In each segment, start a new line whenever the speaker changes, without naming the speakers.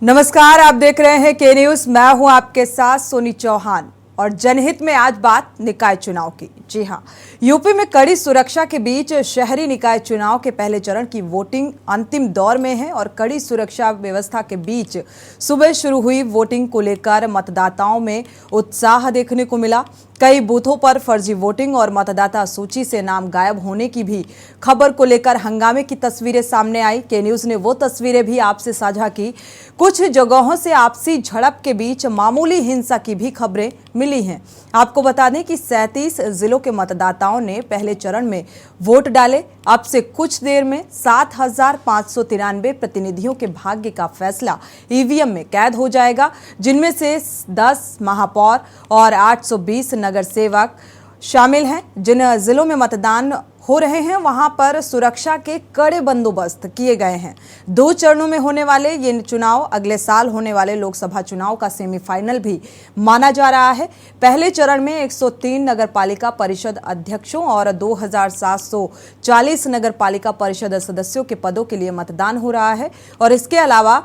नमस्कार, आप देख रहे हैं के न्यूज। मैं हूं आपके साथ सोनी चौहान और जनहित में आज बात निकाय चुनाव की। जी हां, यूपी में कड़ी सुरक्षा के बीच शहरी निकाय चुनाव के पहले चरण की वोटिंग अंतिम दौर में है और कड़ी सुरक्षा व्यवस्था के बीच सुबह शुरू हुई वोटिंग को लेकर मतदाताओं में उत्साह देखने को मिला। कई बूथों पर फर्जी वोटिंग और मतदाता सूची से नाम गायब होने की भी खबर को लेकर हंगामे की तस्वीरें सामने आई। के न्यूज ने वो तस्वीरें भी आपसे साझा की। कुछ जगहों से आपसी झड़प के बीच मामूली हिंसा की भी खबरें मिली हैं। आपको बता दें कि 37 जिलों के मतदाताओं ने पहले चरण में वोट डाले। अब से कुछ देर में 7,593 प्रतिनिधियों के भाग्य का फैसला ईवीएम में कैद हो जाएगा, जिनमें से 10 महापौर और 820 नगर सेवक शामिल हैं। जिन जिलों में मतदान हो रहे हैं वहां पर सुरक्षा के कड़े बंदोबस्त किए गए हैं। 2 चरणों में होने वाले ये चुनाव अगले साल होने वाले लोकसभा चुनाव का सेमीफाइनल भी माना जा रहा है। पहले चरण में 103 नगरपालिका परिषद अध्यक्षों और 2,740 नगरपालिका परिषद सदस्यों के पदों के लिए मतदान हो रहा है और इसके अलावा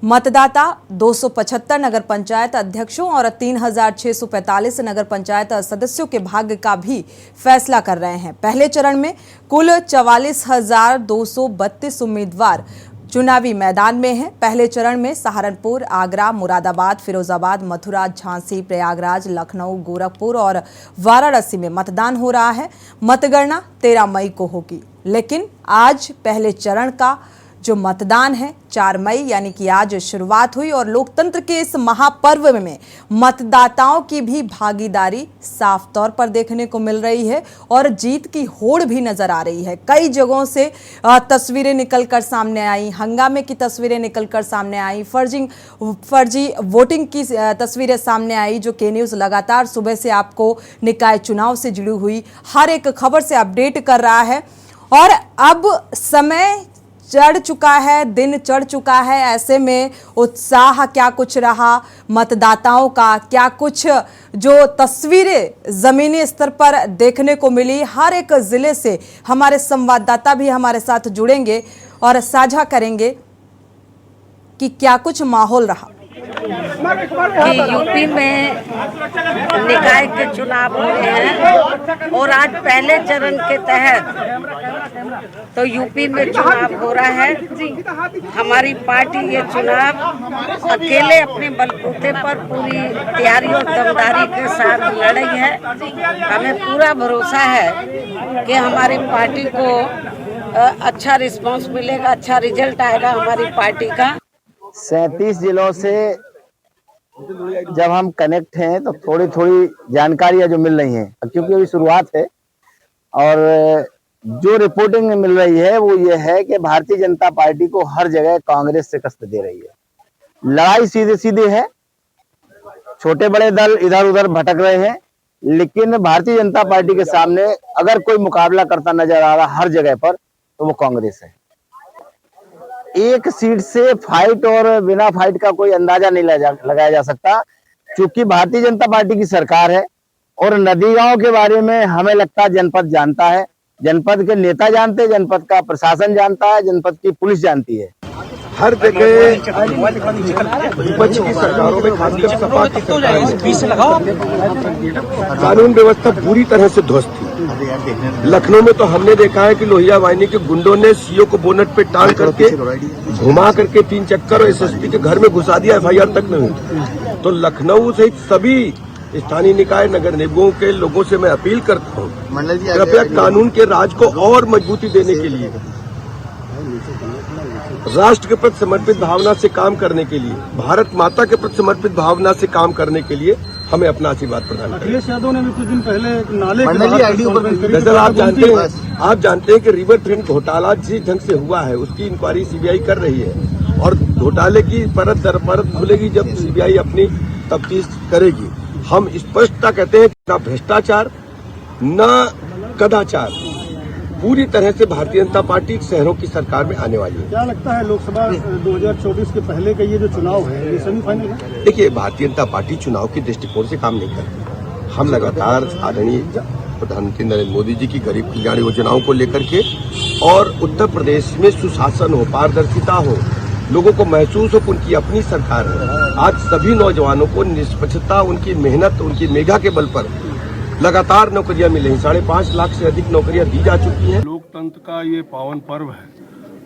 मतदाता 275 नगर पंचायत अध्यक्षों और 3,645 नगर पंचायत सदस्यों के भाग्य का भी फैसला कर रहे हैं। पहले चरण में कुल 44,232 उम्मीदवार चुनावी मैदान में हैं। पहले चरण में सहारनपुर, आगरा, मुरादाबाद, फिरोजाबाद, मथुरा, झांसी, प्रयागराज, लखनऊ, गोरखपुर और वाराणसी में मतदान हो रहा है। मतगणना 13 मई को होगी, लेकिन आज पहले चरण का जो मतदान है 4 मई यानी कि आज शुरुआत हुई और लोकतंत्र के इस महापर्व में मतदाताओं की भी भागीदारी साफ तौर पर देखने को मिल रही है और जीत की होड़ भी नजर आ रही है। कई जगहों से तस्वीरें निकलकर सामने आई, हंगामे की तस्वीरें निकलकर सामने आई, फर्जी वोटिंग की तस्वीरें सामने आई, जो के न्यूज लगातार सुबह से आपको निकाय चुनाव से जुड़ी हुई हर एक खबर से अपडेट कर रहा है। और अब समय चढ़ चुका है, दिन चढ़ चुका है, ऐसे में उत्साह क्या कुछ रहा मतदाताओं का, क्या कुछ जो तस्वीरें जमीनी स्तर पर देखने को मिली, हर एक जिले से हमारे संवाददाता भी हमारे साथ जुड़ेंगे और साझा करेंगे कि क्या कुछ माहौल रहा।
कि यूपी में निकाय के चुनाव हो रहे हैं और आज पहले चरण के तहत तो यूपी में चुनाव हो रहा है। हमारी पार्टी ये चुनाव अकेले अपने बलबूते पर पूरी तैयारी और दमदारी के साथ लड़ रही है। हमें पूरा भरोसा है कि हमारी पार्टी को अच्छा रिस्पांस मिलेगा, अच्छा रिजल्ट आएगा हमारी पार्टी का।
37 जिलों से जब हम कनेक्ट हैं तो थोड़ी थोड़ी जानकारियां जो मिल रही हैं, क्योंकि अभी शुरुआत है और जो रिपोर्टिंग मिल रही है वो ये है कि भारतीय जनता पार्टी को हर जगह कांग्रेस शिकस्त दे रही है। लड़ाई सीधे सीधे है, छोटे बड़े दल इधर उधर भटक रहे हैं, लेकिन भारतीय जनता पार्टी के सामने अगर कोई मुकाबला करता नजर आ रहा हर जगह पर तो वो कांग्रेस है। एक सीट से फाइट और बिना फाइट का कोई अंदाजा नहीं लगाया जा सकता, क्योंकि भारतीय जनता पार्टी की सरकार है और नदी गांव के बारे में हमें लगता है जनपद जानता है, जनपद के नेता जानते हैं, जनपद का प्रशासन जानता है, जनपद की पुलिस जानती है।
हर जगह विपक्ष की सरकारों में खासकर सपा की सरकार कानून व्यवस्था पूरी तरह से ध्वस्त थी। लखनऊ में तो हमने देखा है कि लोहिया वाहिनी के गुंडों ने सीओ को बोनट पे टांग करके घुमा करके 3 चक्कर और एसएसपी के घर में घुसा दिया, एफआईआर तक नहीं हुई। तो लखनऊ सहित सभी स्थानीय निकाय नगर निगमों के लोगों से मैं अपील करता हूँ, कृपया कानून के राज को और मजबूती देने के लिए, राष्ट्र के प्रति समर्पित भावना से काम करने के लिए, भारत माता के प्रति समर्पित भावना से काम करने के लिए हमें अपना आशीर्वाद प्रदान करें।
अखिलेश यादव ने भी कुछ दिन पहले नाले
दरअसल आप जानते हैं कि रिवर फ्रंट घोटाला जिस ढंग से हुआ है उसकी इंक्वायरी सीबीआई कर रही है और घोटाले की परत दर परत खुलेगी जब सीबीआई अपनी तफ्तीश करेगी। हम स्पष्टता कहते हैं कि न भ्रष्टाचार न कदाचार, पूरी तरह से भारतीय जनता पार्टी शहरों की सरकार में आने वाली है।
क्या लगता है लोकसभा 2024 के पहले का ये जो चुनाव है ये सेमीफाइनल है?
देखिए, भारतीय जनता पार्टी चुनाव की दृष्टिकोण से काम नहीं करती। हम लगातार आदरणीय प्रधानमंत्री नरेंद्र मोदी जी की गरीब कल्याण योजनाओं को लेकर के और उत्तर प्रदेश में सुशासन हो, पारदर्शिता हो, लोगों को महसूस हो कि उनकी अपनी सरकार है। आज सभी नौजवानों को निष्पक्षता, उनकी मेहनत, उनकी मेधा के बल पर लगातार नौकरियां मिल रही। 5.5 लाख से अधिक नौकरियां दी जा चुकी हैं।
लोकतंत्र का ये पावन पर्व है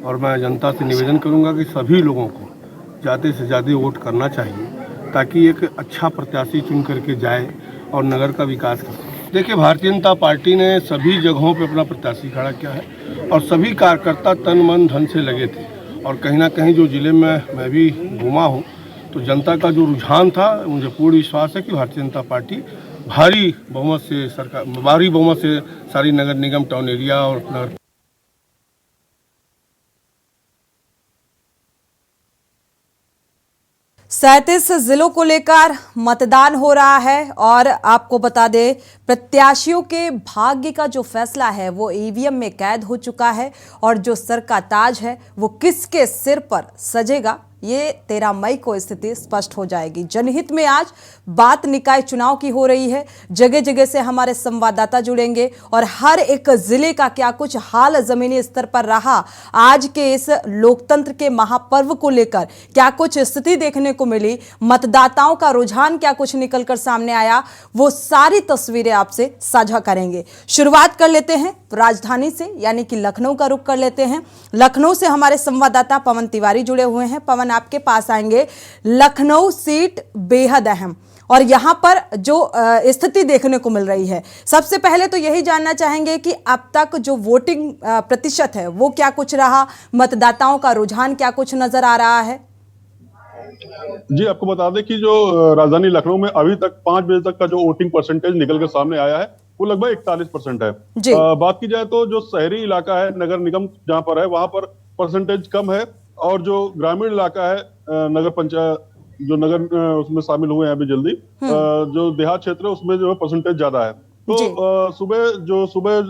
और मैं जनता से निवेदन करूंगा कि सभी लोगों को ज़्यादा से ज़्यादा वोट करना चाहिए ताकि एक अच्छा प्रत्याशी चुन करके जाए और नगर का विकास कर सके। देखिए, भारतीय जनता पार्टी ने सभी जगहों पे अपना प्रत्याशी खड़ा किया है और सभी कार्यकर्ता तन मन धन से लगे थे और कहीं ना कहीं जो जिले में मैं भी घूमा हूँ तो जनता का जो रुझान था, मुझे पूर्ण विश्वास है कि भारतीय जनता पार्टी भारी बहुमत से सारी नगर निगम, टाउन एरिया और नगर
37 जिलों को लेकर मतदान हो रहा है और आपको बता दें प्रत्याशियों के भाग्य का जो फैसला है वो ईवीएम में कैद हो चुका है और जो सर का ताज है वो किसके सिर पर सजेगा ये 13 मई को स्थिति स्पष्ट हो जाएगी। जनहित में आज बात निकाय चुनाव की हो रही है। जगह जगह से हमारे संवाददाता जुड़ेंगे और हर एक जिले का क्या कुछ हाल जमीनी स्तर पर रहा, आज के इस लोकतंत्र के महापर्व को लेकर क्या कुछ स्थिति देखने को मिली, मतदाताओं का रुझान क्या कुछ निकलकर सामने आया, वो सारी तस्वीरें आपसे साझा करेंगे। शुरुआत कर लेते हैं राजधानी से, यानी कि लखनऊ का रुख कर लेते हैं। लखनऊ से हमारे संवाददाता पवन तिवारी जुड़े हुए हैं। पवन, आपके पास आएंगे। लखनऊ सीट बेहद अहम और यहां पर जो स्थिति देखने को मिल रही है, सबसे पहले तो यही जानना चाहेंगे कि अब तक जो वोटिंग प्रतिशत है वो क्या कुछ रहा, मतदाताओं का रुझान क्या कुछ नजर आ रहा है?
जी, आपको बता दें कि जो राजधानी लखनऊ में अभी तक 5 बजे तक का जो वोटिंग परसेंटेज निकल कर सामने आया है वो लगभग 41% है। बात की जाए तो जो शहरी इलाका है, नगर निगम जहां पर है वहां पर परसेंटेज कम है और जो ग्रामीण इलाका है, नगर पंचायत जो नगर उसमें शामिल हुए हैं अभी जल्दी, जो देहात क्षेत्र है उसमें जो है परसेंटेज ज्यादा है। तो सुबह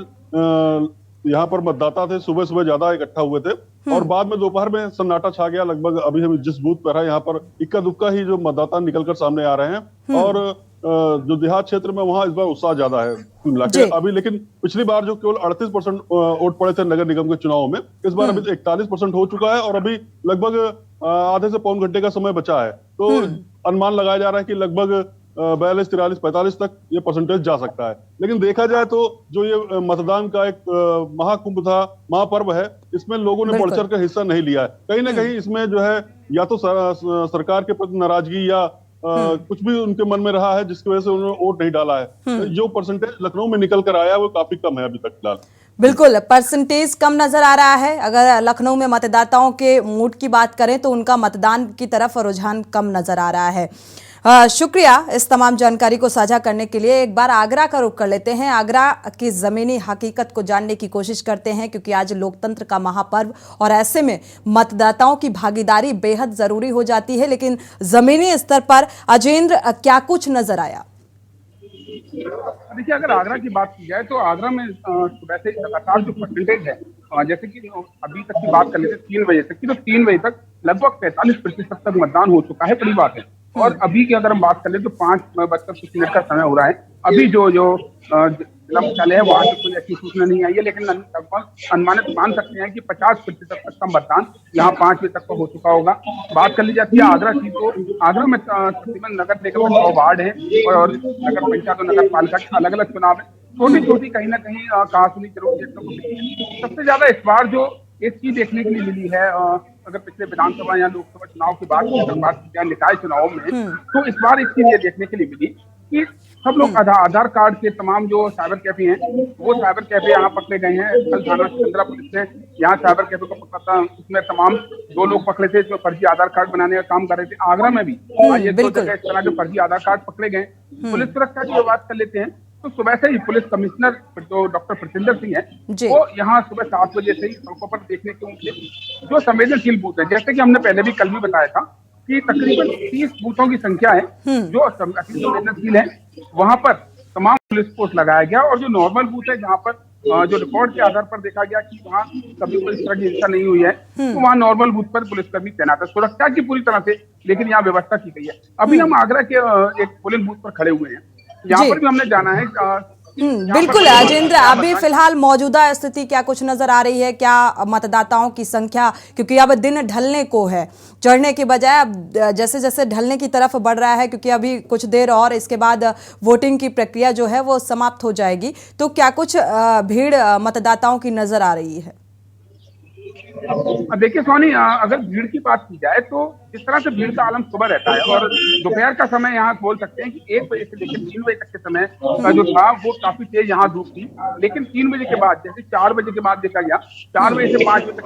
यहाँ पर मतदाता थे, सुबह सुबह ज्यादा इकट्ठा हुए थे और बाद में दोपहर में सन्नाटा छा गया। लगभग अभी हम जिस बूथ पर है यहाँ पर इक्का दुक्का ही जो मतदाता निकलकर सामने आ रहे हैं और जो देहात क्षेत्र में वहां इस बार उत्साह ज्यादा है मिला के अभी। लेकिन पिछली बार जो केवल 38% वोट पड़े थे नगर निगम के चुनाव में, इस बार अभी 41% हो चुका है और अभी लगभग आधे से पौन घंटे का समय बचा है। तो अनुमान लगाया जा रहा है कि लगभग 42, 43, 45 तक ये परसेंटेज जा सकता है। लेकिन देखा जाए तो जो ये मतदान का एक महाकुंभ था, महापर्व है, इसमें लोगों ने बढ़ चढ़ कर हिस्सा नहीं लिया है। कहीं ना कहीं इसमें जो है या तो सरकार के प्रति नाराजगी या कुछ भी उनके मन में रहा है जिसकी वजह से उन्होंने वोट नहीं डाला है। जो परसेंटेज लखनऊ में निकल कर आया वो काफी कम है अभी तक फिलहाल।
बिल्कुल, परसेंटेज कम नजर आ रहा है। अगर लखनऊ में मतदाताओं के मूड की बात करें तो उनका मतदान की तरफ रुझान कम नजर आ रहा है। शुक्रिया इस तमाम जानकारी को साझा करने के लिए। एक बार आगरा का रुख कर लेते हैं। आगरा की जमीनी हकीकत को जानने की कोशिश करते हैं क्योंकि आज लोकतंत्र का महापर्व और ऐसे में मतदाताओं की भागीदारी बेहद जरूरी हो जाती है। लेकिन जमीनी स्तर पर अजेंद्र क्या कुछ नजर आया?
देखिए, अगर आगरा की बात की जाए तो आगरा में सुबह से लगातार जो परसेंटेज है, जैसे कि अभी तक की बात कर लेते 3 बजे तक की, तो 3 बजे तक लगभग 45% तक मतदान हो चुका है। बड़ी बात है। और अभी की अगर हम बात कर ले तो 5:20 का समय हो रहा है। अभी जो जिला मुख्यालय है वहां से कोई अच्छी सूचना नहीं आई है, लेकिन लगभग अनुमानित मान सकते हैं कि 50% तक का मतदान यहाँ 5 बजे तक का हो चुका होगा। बात कर ली जाती है आगरा की तो आगरा में तकरीबन नगर निगम में 9 वार्ड है और नगर पंचायत और नगर पालिका के अलग अलग चुनाव है। छोटी छोटी कहीं ना कहीं कहासुनी जरूर देखने को मिली है। सबसे ज्यादा इस बार जो एक चीज देखने के लिए मिली है, अगर पिछले विधानसभा या लोकसभा चुनाव की बात की जाए निकाय चुनाव में, तो इस बार एक चीज ये देखने के लिए मिली कि सब लोग आधार कार्ड के तमाम जो साइबर कैफे हैं वो साइबर कैफे यहाँ पकड़े गए हैं। कल थाना सिकंदरा पुलिस ने यहाँ साइबर कैफे को पकड़ा था, उसमें तमाम 2 लोग पकड़े थे जो फर्जी आधार कार्ड बनाने का काम कर रहे थे। आगरा में भी ये 2 जगह इस तरह के फर्जी आधार कार्ड पकड़े गए। पुलिस सुरक्षा की बात कर लेते हैं तो सुबह से ही पुलिस कमिश्नर जो डॉक्टर प्रसिंदर सिंह है वो यहाँ सुबह 7 बजे से ही सड़कों पर देखने के उनके जो संवेदनशील बूथ है, जैसे कि हमने पहले भी कल भी बताया था कि तकरीबन 30 बूथों की संख्या है जो अति संवेदनशील है, वहां पर तमाम पुलिस फोर्स लगाया गया। और जो नॉर्मल बूथ है जहाँ पर जो रिकॉर्ड के आधार पर देखा गया कि वहाँ कभी कोई इस तरह की हिंसा नहीं हुई है, तो वहाँ नॉर्मल बूथ पर पुलिसकर्मी तैनात है सुरक्षा की पूरी तरह से, लेकिन यहाँ व्यवस्था की गई है। अभी हम आगरा के एक पोलिंग बूथ पर खड़े हुए हैं। यहाँ पर भी हमने जाना है
बिल्कुल राजेंद्र, अभी फिलहाल मौजूदा स्थिति क्या कुछ नजर आ रही है? क्या मतदाताओं की संख्या, क्योंकि अब दिन ढलने को है, चढ़ने के बजाय अब जैसे जैसे ढलने की तरफ बढ़ रहा है, क्योंकि अभी कुछ देर और इसके बाद वोटिंग की प्रक्रिया जो है वो समाप्त हो जाएगी, तो क्या कुछ भीड़ मतदाताओं की नजर आ रही है?
देखिए सोनी, अगर भीड़ की बात की जाए तो इस तरह से भीड़ का आलम सुबह रहता है, और दोपहर का समय यहाँ बोल सकते हैं कि 1 बजे से लेकर 3 बजे तक के समय का जो था वो काफी तेज यहाँ धूप थी। लेकिन 3 बजे के बाद, जैसे 4 बजे के बाद देखा गया, 4 बजे से 5 बजे तक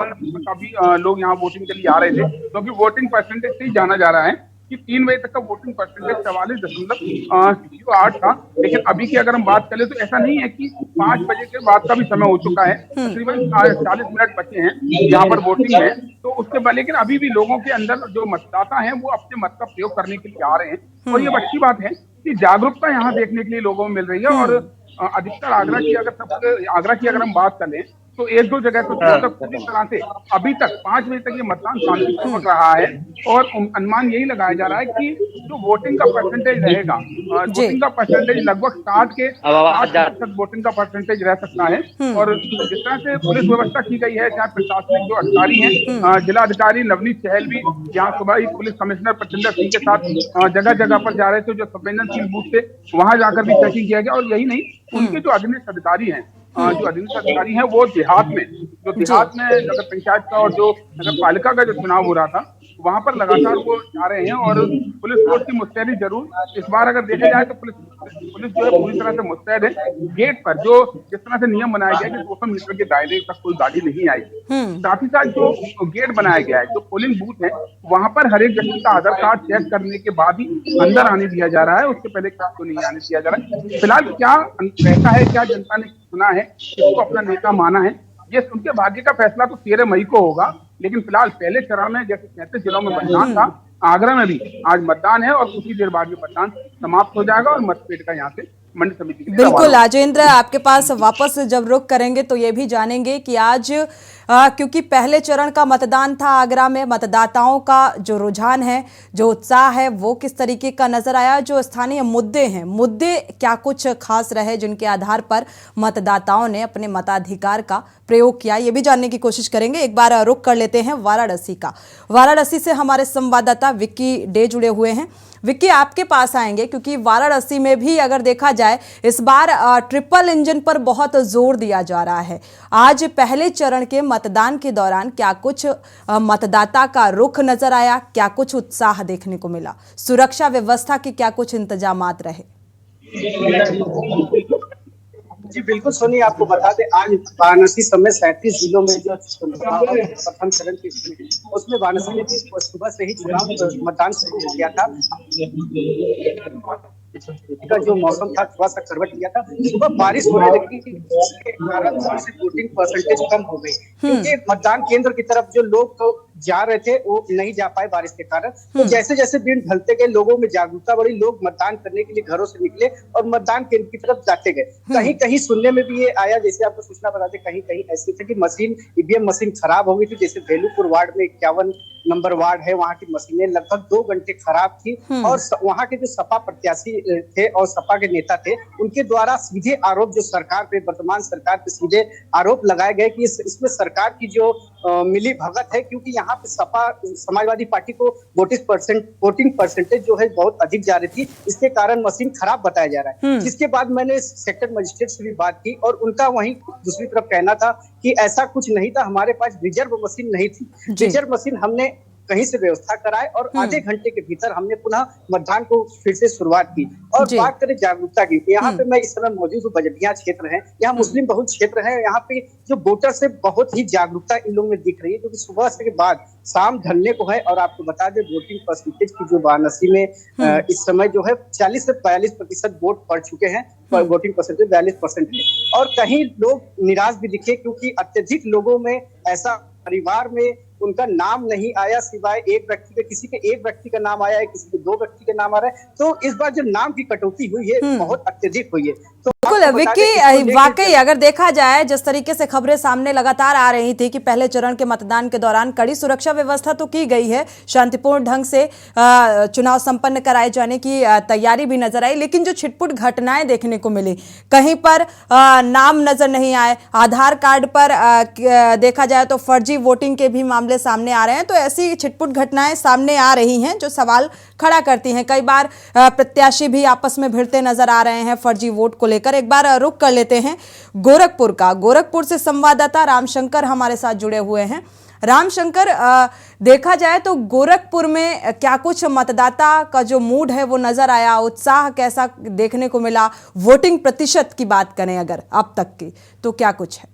काफी लोग यहाँ वोटिंग के लिए आ रहे थे, क्योंकि वोटिंग परसेंटेज से ही जाना जा रहा है कि 3 बजे तक का वोटिंग परसेंटेज 44.08 था। लेकिन अभी की अगर हम बात करें तो ऐसा नहीं है कि 5 बजे के बाद का भी समय हो चुका है, तकरीबन 40 मिनट बचे हैं यहाँ पर वोटिंग है, तो उसके बाद लेकिन अभी भी लोगों के अंदर जो मतदाता हैं वो अपने मत का प्रयोग करने के लिए आ रहे हैं। और ये अच्छी बात है कि जागरूकता यहाँ देखने के लिए लोगों में मिल रही है। और अधिकतर आगरा की अगर हम बात करें तो 1-2 जगह तो पूरी तरह से अभी तक 5 बजे तक ये मतदान शांतिपूर्वक रहा है, और अनुमान यही लगाया जा रहा है कि जो वोटिंग का परसेंटेज रहेगा, वोटिंग का परसेंटेज लगभग 60% वोटिंग का परसेंटेज रह सकता है। और जिस तरह से पुलिस व्यवस्था की गई है, चाहे प्रशासनिक जो अधिकारी हैं, जिला अधिकारी नवनीत सहल भी यहाँ सुबह ही पुलिस कमिश्नर प्रचंडर सिंह के साथ जगह जगह पर जा रहे थे, जो संवेदनशील बूथ थे वहां जाकर भी चेकिंग किया गया। और यही नहीं, उनके जो अधीनस्थ अधिकारी हैं, वो देहात में नगर पंचायत का और जो नगर पालिका का जो चुनाव हो रहा था वहां पर लगातार वो जा रहे हैं। और पुलिस फोर्स की मुस्तैदी जरूर इस बार अगर देखा जाए तो पुलिस जो है पूरी तरह से मुस्तैद है। गेट पर जो जिस तरह से नियम बनाया गया कि 200 मीटर के दायरे तक कोई गाड़ी नहीं आएगी, साथ ही साथ जो गेट बनाया गया है, जो पोलिंग बूथ है, वहां पर हर एक व्यक्ति का आधार कार्ड चेक करने के बाद ही अंदर आने दिया जा रहा है, उसके पहले किसी को नहीं आने दिया जा रहा है। फिलहाल क्या रहता है, क्या जनता ने सुना है, किसको अपना नेता माना है, ये उनके भाग्य का फैसला तो 13 मई को होगा। लेकिन फिलहाल पहले चरण में जैसे 37 जिलों में मतदान था, आगरा में भी आज मतदान है, और कुछ ही देर बाद ये मतदान समाप्त हो जाएगा और मतपेट का यहाँ से मंडी समिति के लिए
बिल्कुल राजेंद्र, आपके पास वापस जब रुक करेंगे तो ये भी जानेंगे कि आज क्योंकि पहले चरण का मतदान था आगरा में, मतदाताओं का जो रुझान है, जो उत्साह है, वो किस तरीके का नजर आया, जो स्थानीय मुद्दे हैं, मुद्दे क्या कुछ खास रहे जिनके आधार पर मतदाताओं ने अपने मताधिकार का प्रयोग किया, ये भी जानने की कोशिश करेंगे। एक बार रुक कर लेते हैं वाराणसी का। वाराणसी से हमारे संवाददाता विक्की डे जुड़े हुए हैं। विक्की, आपके पास आएंगे क्योंकि वाराणसी में भी अगर देखा जाए इस बार ट्रिपल इंजन पर बहुत जोर दिया जा रहा है। आज पहले चरण के मतदान के दौरान क्या कुछ मतदाता का रुख नजर आया, क्या कुछ उत्साह देखने को मिला, सुरक्षा व्यवस्था के क्या कुछ इंतजामात रहे?
जी बिल्कुल सोनी, आपको बता दें आज वाराणसी समेत 37 जिलों में जो प्रथम चरण की उसमें वाराणसी में सुबह से ही चुनाव मतदान शुरू हो गया था। का जो मौसम था थोड़ा सा करवट लिया था, सुबह बारिश होने लगी जिसके कारण वोटिंग परसेंटेज कम हो गई, क्योंकि मतदान केंद्र की तरफ जो लोग तो जा रहे थे वो नहीं जा पाए बारिश के कारण। तो जैसे जैसे दिन ढलते गए लोगों में जागरूकता बढ़ी, लोग मतदान करने के लिए घरों से निकले और मतदान केंद्र की तरफ जाते गए। कहीं कहीं सुनने में भी ये आया, जैसे आपको सूचना बताते, कहीं कहीं ऐसे थे कि मशीन ईवीएम मशीन खराब हो गई थी। जैसे भेलूपुर वार्ड में 51 नंबर वार्ड है, वहाँ की मशीनें लगभग 2 घंटे खराब थी, और वहाँ के जो सपा प्रत्याशी थे और सपा के नेता थे उनके द्वारा सीधे आरोप जो सरकार पे, वर्तमान सरकार पे सीधे आरोप लगाए गए कि इसमें सरकार की जो मिली भगत है, क्योंकि यहाँ पे सपा समाजवादी पार्टी को वोटिंग परसेंटेज जो है बहुत अधिक जा रही थी, इसके कारण मशीन खराब बताया जा रहा है। जिसके बाद मैंने सेक्टर मजिस्ट्रेट से भी बात की और उनका वहीं दूसरी तरफ कहना था कि ऐसा कुछ नहीं था, हमारे पास रिजर्व मशीन नहीं थी। रिजर्व मशीन हमने कहीं से व्यवस्था कराए और आधे घंटे के भीतर हमने पुनः मतदान को फिर से शुरुआत की। और बात करें जागरूकता की, यहाँ पे मैं इस समय मौजूद हूँ, बजटिया क्षेत्र है, यहाँ मुस्लिम बहुल क्षेत्र है, यहाँ पे जो वोटर से बहुत ही जागरूकता इन लोगों में दिख रही है, क्योंकि सुबह से के बाद शाम ढलने को है। और आपको बता दें वोटिंग परसेंटेज की जो वाराणसी में इस समय जो है 40 से 42% वोट पड़ चुके हैं, वोटिंग परसेंटेज 42% है। और कहीं लोग निराश भी दिखे, क्योंकि अत्यधिक लोगों में ऐसा परिवार में उनका नाम नहीं आया, सिवाय एक व्यक्ति के, किसी के एक व्यक्ति का नाम आया है, किसी के 2 व्यक्ति के नाम आ रहा है। तो इस बार जो नाम की कटौती हुई है बहुत अत्यधिक हुई है। तो
बिल्कुल
आपको बता दें
विक्की,
इसको लेके
वाकई अगर देखा जाए जिस तरीके से खबरें सामने लगातार आ रही थी कि पहले चरण के मतदान के दौरान कड़ी सुरक्षा व्यवस्था तो की गई है, शांतिपूर्ण ढंग से चुनाव संपन्न कराए जाने की तैयारी भी नजर आई, लेकिन जो छिटपुट घटनाएं देखने को मिली, कहीं पर नाम नजर नहीं आए, आधार कार्ड पर देखा जाए तो फर्जी वोटिंग के भी मामले सामने आ रहे हैं। तो ऐसी छिटपुट घटनाएं सामने आ रही हैं जो सवाल खड़ा करती हैं। कई बार प्रत्याशी भी आपस में भिड़ते नजर आ रहे हैं फर्जी वोट को लेकर। एक बार रुख कर लेते हैं गोरखपुर का। गोरखपुर से संवाददाता रामशंकर हमारे साथ जुड़े हुए हैं। रामशंकर, देखा जाए तो गोरखपुर में क्या कुछ मतदाता का जो मूड है वो नजर आया, उत्साह कैसा देखने को मिला? वोटिंग प्रतिशत की बात करें अगर अब तक की, तो क्या कुछ है?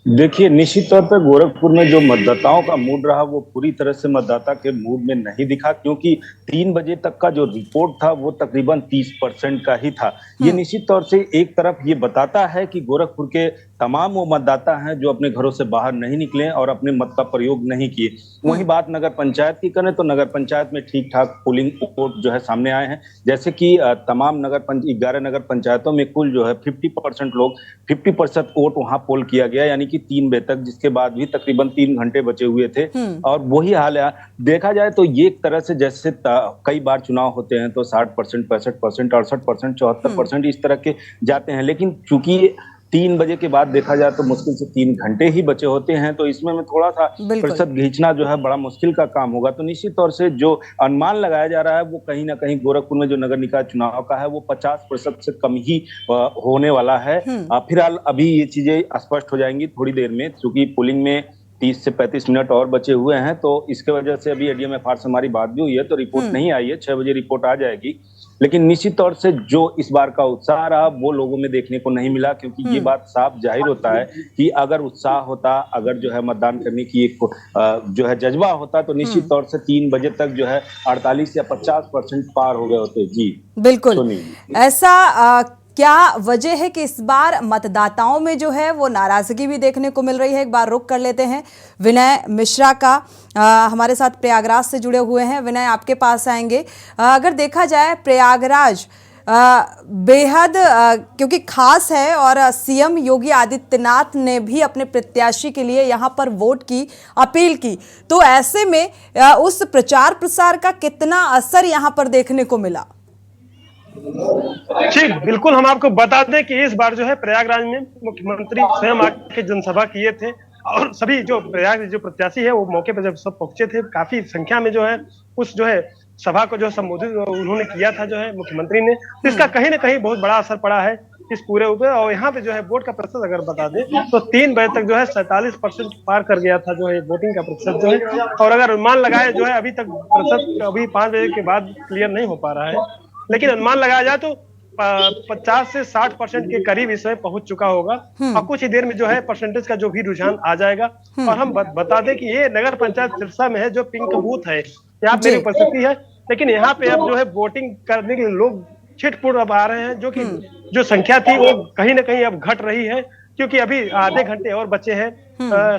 देखिए, निश्चित तौर पर गोरखपुर में जो मतदाताओं का मूड रहा वो पूरी तरह से मतदाता के मूड में नहीं दिखा, क्योंकि 3 बजे तक का जो रिपोर्ट था वो तकरीबन 30% का ही था। ये निश्चित तौर से एक तरफ ये बताता है कि गोरखपुर के तमाम वो मतदाता हैं जो अपने घरों से बाहर नहीं निकले और अपने मत का प्रयोग नहीं किए। वहीं बात नगर पंचायत की करें तो नगर पंचायत में ठीक ठाक पोलिंग वोट जो है सामने आए हैं। जैसे कि तमाम 11 नगर पंचायतों में कुल जो है 50% वोट वहां पोल किया गया, यानी कि 3 बजे तक, जिसके बाद भी तकरीबन 3 घंटे बचे हुए थे। और वही हाल है। देखा जाए तो ये एक तरह से जैसे कई बार चुनाव होते हैं तो 60%, 65%, 68%, 74% इस तरह के जाते हैं, लेकिन चूंकि 3 बजे के बाद देखा जाए तो मुश्किल से 3 घंटे ही बचे होते हैं, तो इसमें में थोड़ा सा प्रतिशत खींचना जो है बड़ा मुश्किल का काम होगा। तो निश्चित तौर से जो अनुमान लगाया जा रहा है वो कहीं ना कहीं गोरखपुर में जो नगर निकाय चुनाव का है वो 50% से कम ही होने वाला है। फिलहाल अभी ये चीजें स्पष्ट हो जाएंगी थोड़ी देर में, क्योंकि पोलिंग में 30 से 35 मिनट और बचे हुए हैं। तो इसके वजह से अभी ADM-FR से हमारी बात भी हुई है, तो रिपोर्ट नहीं आई है, 6 बजे रिपोर्ट आ जाएगी। लेकिन निश्चित तौर से जो इस बार का उत्साह रहा वो लोगों में देखने को नहीं मिला, क्योंकि ये बात साफ जाहिर होता है कि अगर उत्साह होता, अगर जो है मतदान करने की एक जो है जज्बा होता, तो निश्चित तौर से 3 बजे तक जो है 48 या 50% पार हो गए होते। जी
बिल्कुल। ऐसा क्या वजह है कि इस बार मतदाताओं में जो है वो नाराजगी भी देखने को मिल रही है? एक बार रुक कर लेते हैं विनय मिश्रा का, हमारे साथ प्रयागराज से जुड़े हुए हैं। विनय, आपके पास आएंगे। अगर देखा जाए प्रयागराज बेहद क्योंकि खास है और CM योगी आदित्यनाथ ने भी अपने प्रत्याशी के लिए यहां पर वोट की अपील की, तो ऐसे में उस प्रचार प्रसार का कितना असर यहां पर देखने को मिला?
जी बिल्कुल, हम आपको बता दें कि इस बार जो है प्रयागराज में मुख्यमंत्री स्वयं आके जनसभा किए थे और सभी जो प्रयाग जो प्रत्याशी है वो मौके पर जब सब पहुंचे थे, काफी संख्या में जो है उस जो है सभा को जो संबोधित उन्होंने किया था जो है मुख्यमंत्री ने। तो इसका कहीं ना कहीं बहुत बड़ा असर पड़ा है इस पूरे ऊपर। और यहाँ पे जो है वोट का प्रतिशत अगर बता दें तो 3 बजे तक जो है 47% पार कर गया था जो है वोटिंग का प्रतिशत जो है। और अगर अनुमान लगाए जो है अभी तक प्रतिशत अभी 5 बजे के बाद क्लियर नहीं हो पा रहा है, लेकिन अनुमान लगाया जाए तो 50 से 60% के करीब इसमें पहुंच चुका होगा। और कुछ ही देर में जो है परसेंटेज का जो भी रुझान आ जाएगा। और हम बता दें कि ये नगर पंचायत सिरसा में है, जो पिंक बूथ है, यहाँ मेरी उपस्थिति है, लेकिन यहाँ पे अब जो है वोटिंग करने के लिए लोग छिटपुट अब आ रहे हैं, जो कि जो संख्या थी वो कहीं ना कहीं अब घट रही है, क्योंकि अभी आधे घंटे और बचे हैं।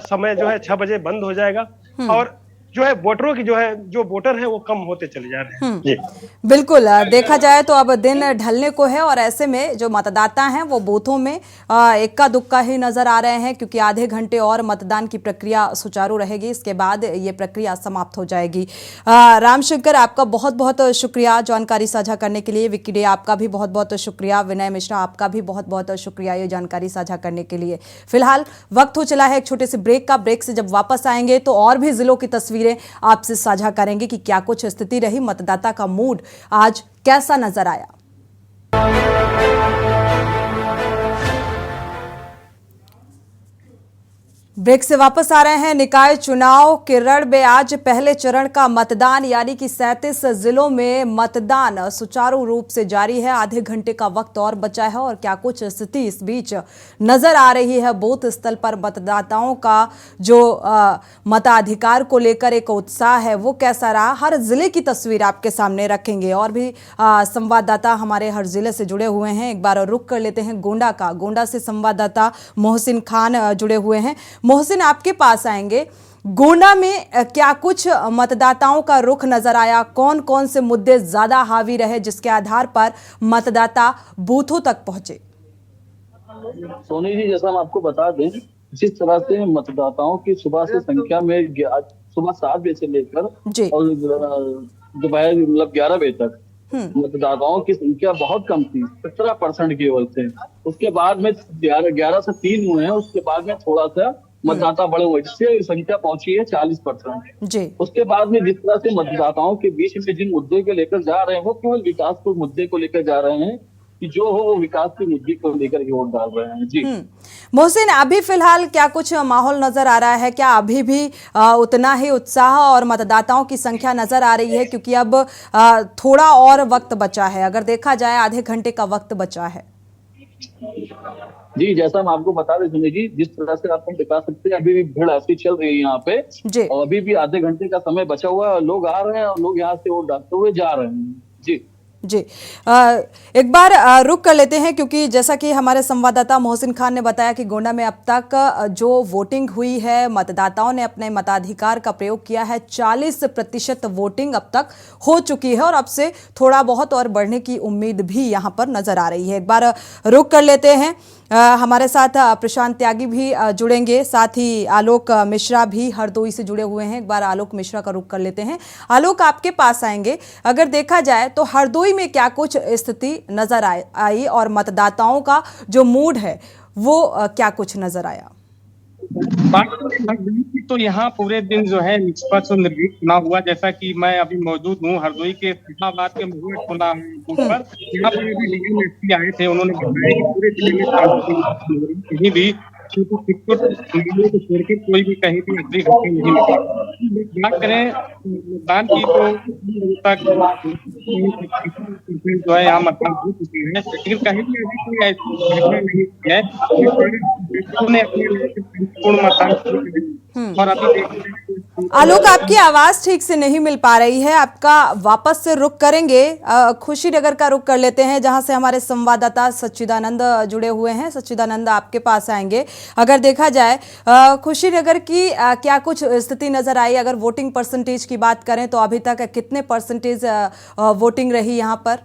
समय जो है 6 बजे बंद हो जाएगा और जो है वोटरों की जो है जो वोटर है वो कम होते चले जा रहे हैं। जी
बिल्कुल, देखा जाए तो अब दिन ढलने को है और ऐसे में जो मतदाता हैं वो बूथों में इक्का दुक्का ही नजर आ रहे हैं, क्योंकि आधे घंटे और मतदान की प्रक्रिया सुचारू रहेगी, इसके बाद ये प्रक्रिया समाप्त हो जाएगी। रामशंकर, आपका बहुत बहुत शुक्रिया जानकारी साझा करने के लिए। विक्की डे, आपका भी बहुत बहुत शुक्रिया। विनय मिश्रा, आपका भी बहुत बहुत शुक्रिया ये जानकारी साझा करने के लिए। फिलहाल वक्त हो चला है एक छोटे से ब्रेक का। ब्रेक से जब वापस आएंगे तो और भी जिलों की तस्वीरें आपसे साझा करेंगे कि क्या कुछ स्थिति रही, मतदाता का मूड आज कैसा नजर आया। ब्रेक से वापस आ रहे हैं। निकाय चुनाव के रण में आज पहले चरण का मतदान, यानी कि 37 जिलों में मतदान सुचारू रूप से जारी है। आधे घंटे का वक्त और बचा है और क्या कुछ स्थिति इस बीच नजर आ रही है बूथ स्थल पर मतदाताओं का जो मताधिकार को लेकर एक उत्साह है वो कैसा रहा, हर जिले की तस्वीर आपके सामने रखेंगे। और भी संवाददाता हमारे हर जिले से जुड़े हुए हैं। एक बार रुख कर लेते हैं गोंडा का। गोंडा से संवाददाता मोहसिन खान जुड़े हुए हैं। मोहसिन, आपके पास आएंगे। गोंडा में क्या कुछ मतदाताओं का रुख नजर आया? कौन कौन से मुद्दे ज्यादा हावी रहे जिसके आधार पर मतदाता बूथों तक पहुंचे?
सोनी जी, जैसा हम आपको बता दें, जिस तरह से मतदाताओं की सुबह से संख्या में सुबह 7 बजे से लेकर और दोपहर मतलब 11 बजे तक मतदाताओं की संख्या बहुत कम थी, 17% केवल थे। उसके बाद में 11 से 3 हुए हैं, उसके बाद में थोड़ा सा मतदाता बड़े हुए, जिससे संख्या पहुंची है 40%। उसके बाद में जिस तरह से मतदाताओं के बीच में जिन मुद्दे को लेकर जा रहे हैं, वो केवल विकास के मुद्दे को लेकर जा रहे हैं कि जो हो वो विकास के मुद्दे को लेकर ही वोट डाल रहे हैं। जी
मोहसिन, अभी फिलहाल क्या कुछ माहौल नजर आ रहा है? क्या अभी भी उतना ही उत्साह और मतदाताओं की संख्या नजर आ रही है? क्योंकि अब थोड़ा और वक्त बचा है, अगर देखा जाए आधे घंटे का वक्त बचा है।
जी, जैसा हम आपको बता रहे सुनिए जी, जिस तरह से आपको दिखा सकते हैं, अभी भी भीड़ ऐसी चल रही है यहाँ पे और अभी भी आधे घंटे का समय बचा हुआ है। लोग आ रहे हैं और लोग यहाँ से वोट डालते हुए जा रहे हैं। जी
एक बार रुक कर लेते हैं, क्योंकि जैसा कि हमारे संवाददाता मोहसिन खान ने बताया कि गोंडा में अब तक जो वोटिंग हुई है, मतदाताओं ने अपने मताधिकार का प्रयोग किया है, 40% वोटिंग अब तक हो चुकी है और अब से थोड़ा बहुत और बढ़ने की उम्मीद भी यहां पर नजर आ रही है। एक बार रुक कर लेते हैं, हमारे साथ प्रशांत त्यागी भी जुड़ेंगे, साथ ही आलोक मिश्रा भी हरदोई से जुड़े हुए हैं। एक बार आलोक मिश्रा का रुख कर लेते हैं। आलोक, आपके पास आएंगे। अगर देखा जाए तो हरदोई में क्या कुछ स्थिति नजर आई और मतदाताओं का जो मूड है वो क्या कुछ नजर आया?
तो यहाँ पूरे दिन जो है निष्पक्ष और निर्भीक चुनाव हुआ। जैसा कि मैं अभी मौजूद हूँ हरदोई के इस्लामाबाद के महुआ टोला पर, यहाँ पर भी आए थे। उन्होंने बताया कि पूरे जिले में कहीं भी को छोड़ के कोई भी कहीं भी अगली घटना नहीं मिली। बात करें मतदान की तो जो है यहाँ मतदान हो चुके हैं, लेकिन कहीं भी अभी कोई ऐसी घटना नहीं है उन्होंने अपने पूर्ण मतदान और अभी
आलोक, आपकी आवाज ठीक से नहीं मिल पा रही है, आपका वापस से रुख करेंगे। खुशीनगर का रुख कर लेते हैं, जहां से हमारे संवाददाता सच्चिदानंद जुड़े हुए हैं। सच्चिदानंद, आपके पास आएंगे। अगर देखा जाए खुशीनगर की क्या कुछ स्थिति नजर आई? अगर वोटिंग परसेंटेज की बात करें तो अभी तक कितने परसेंटेज वोटिंग रही यहाँ पर?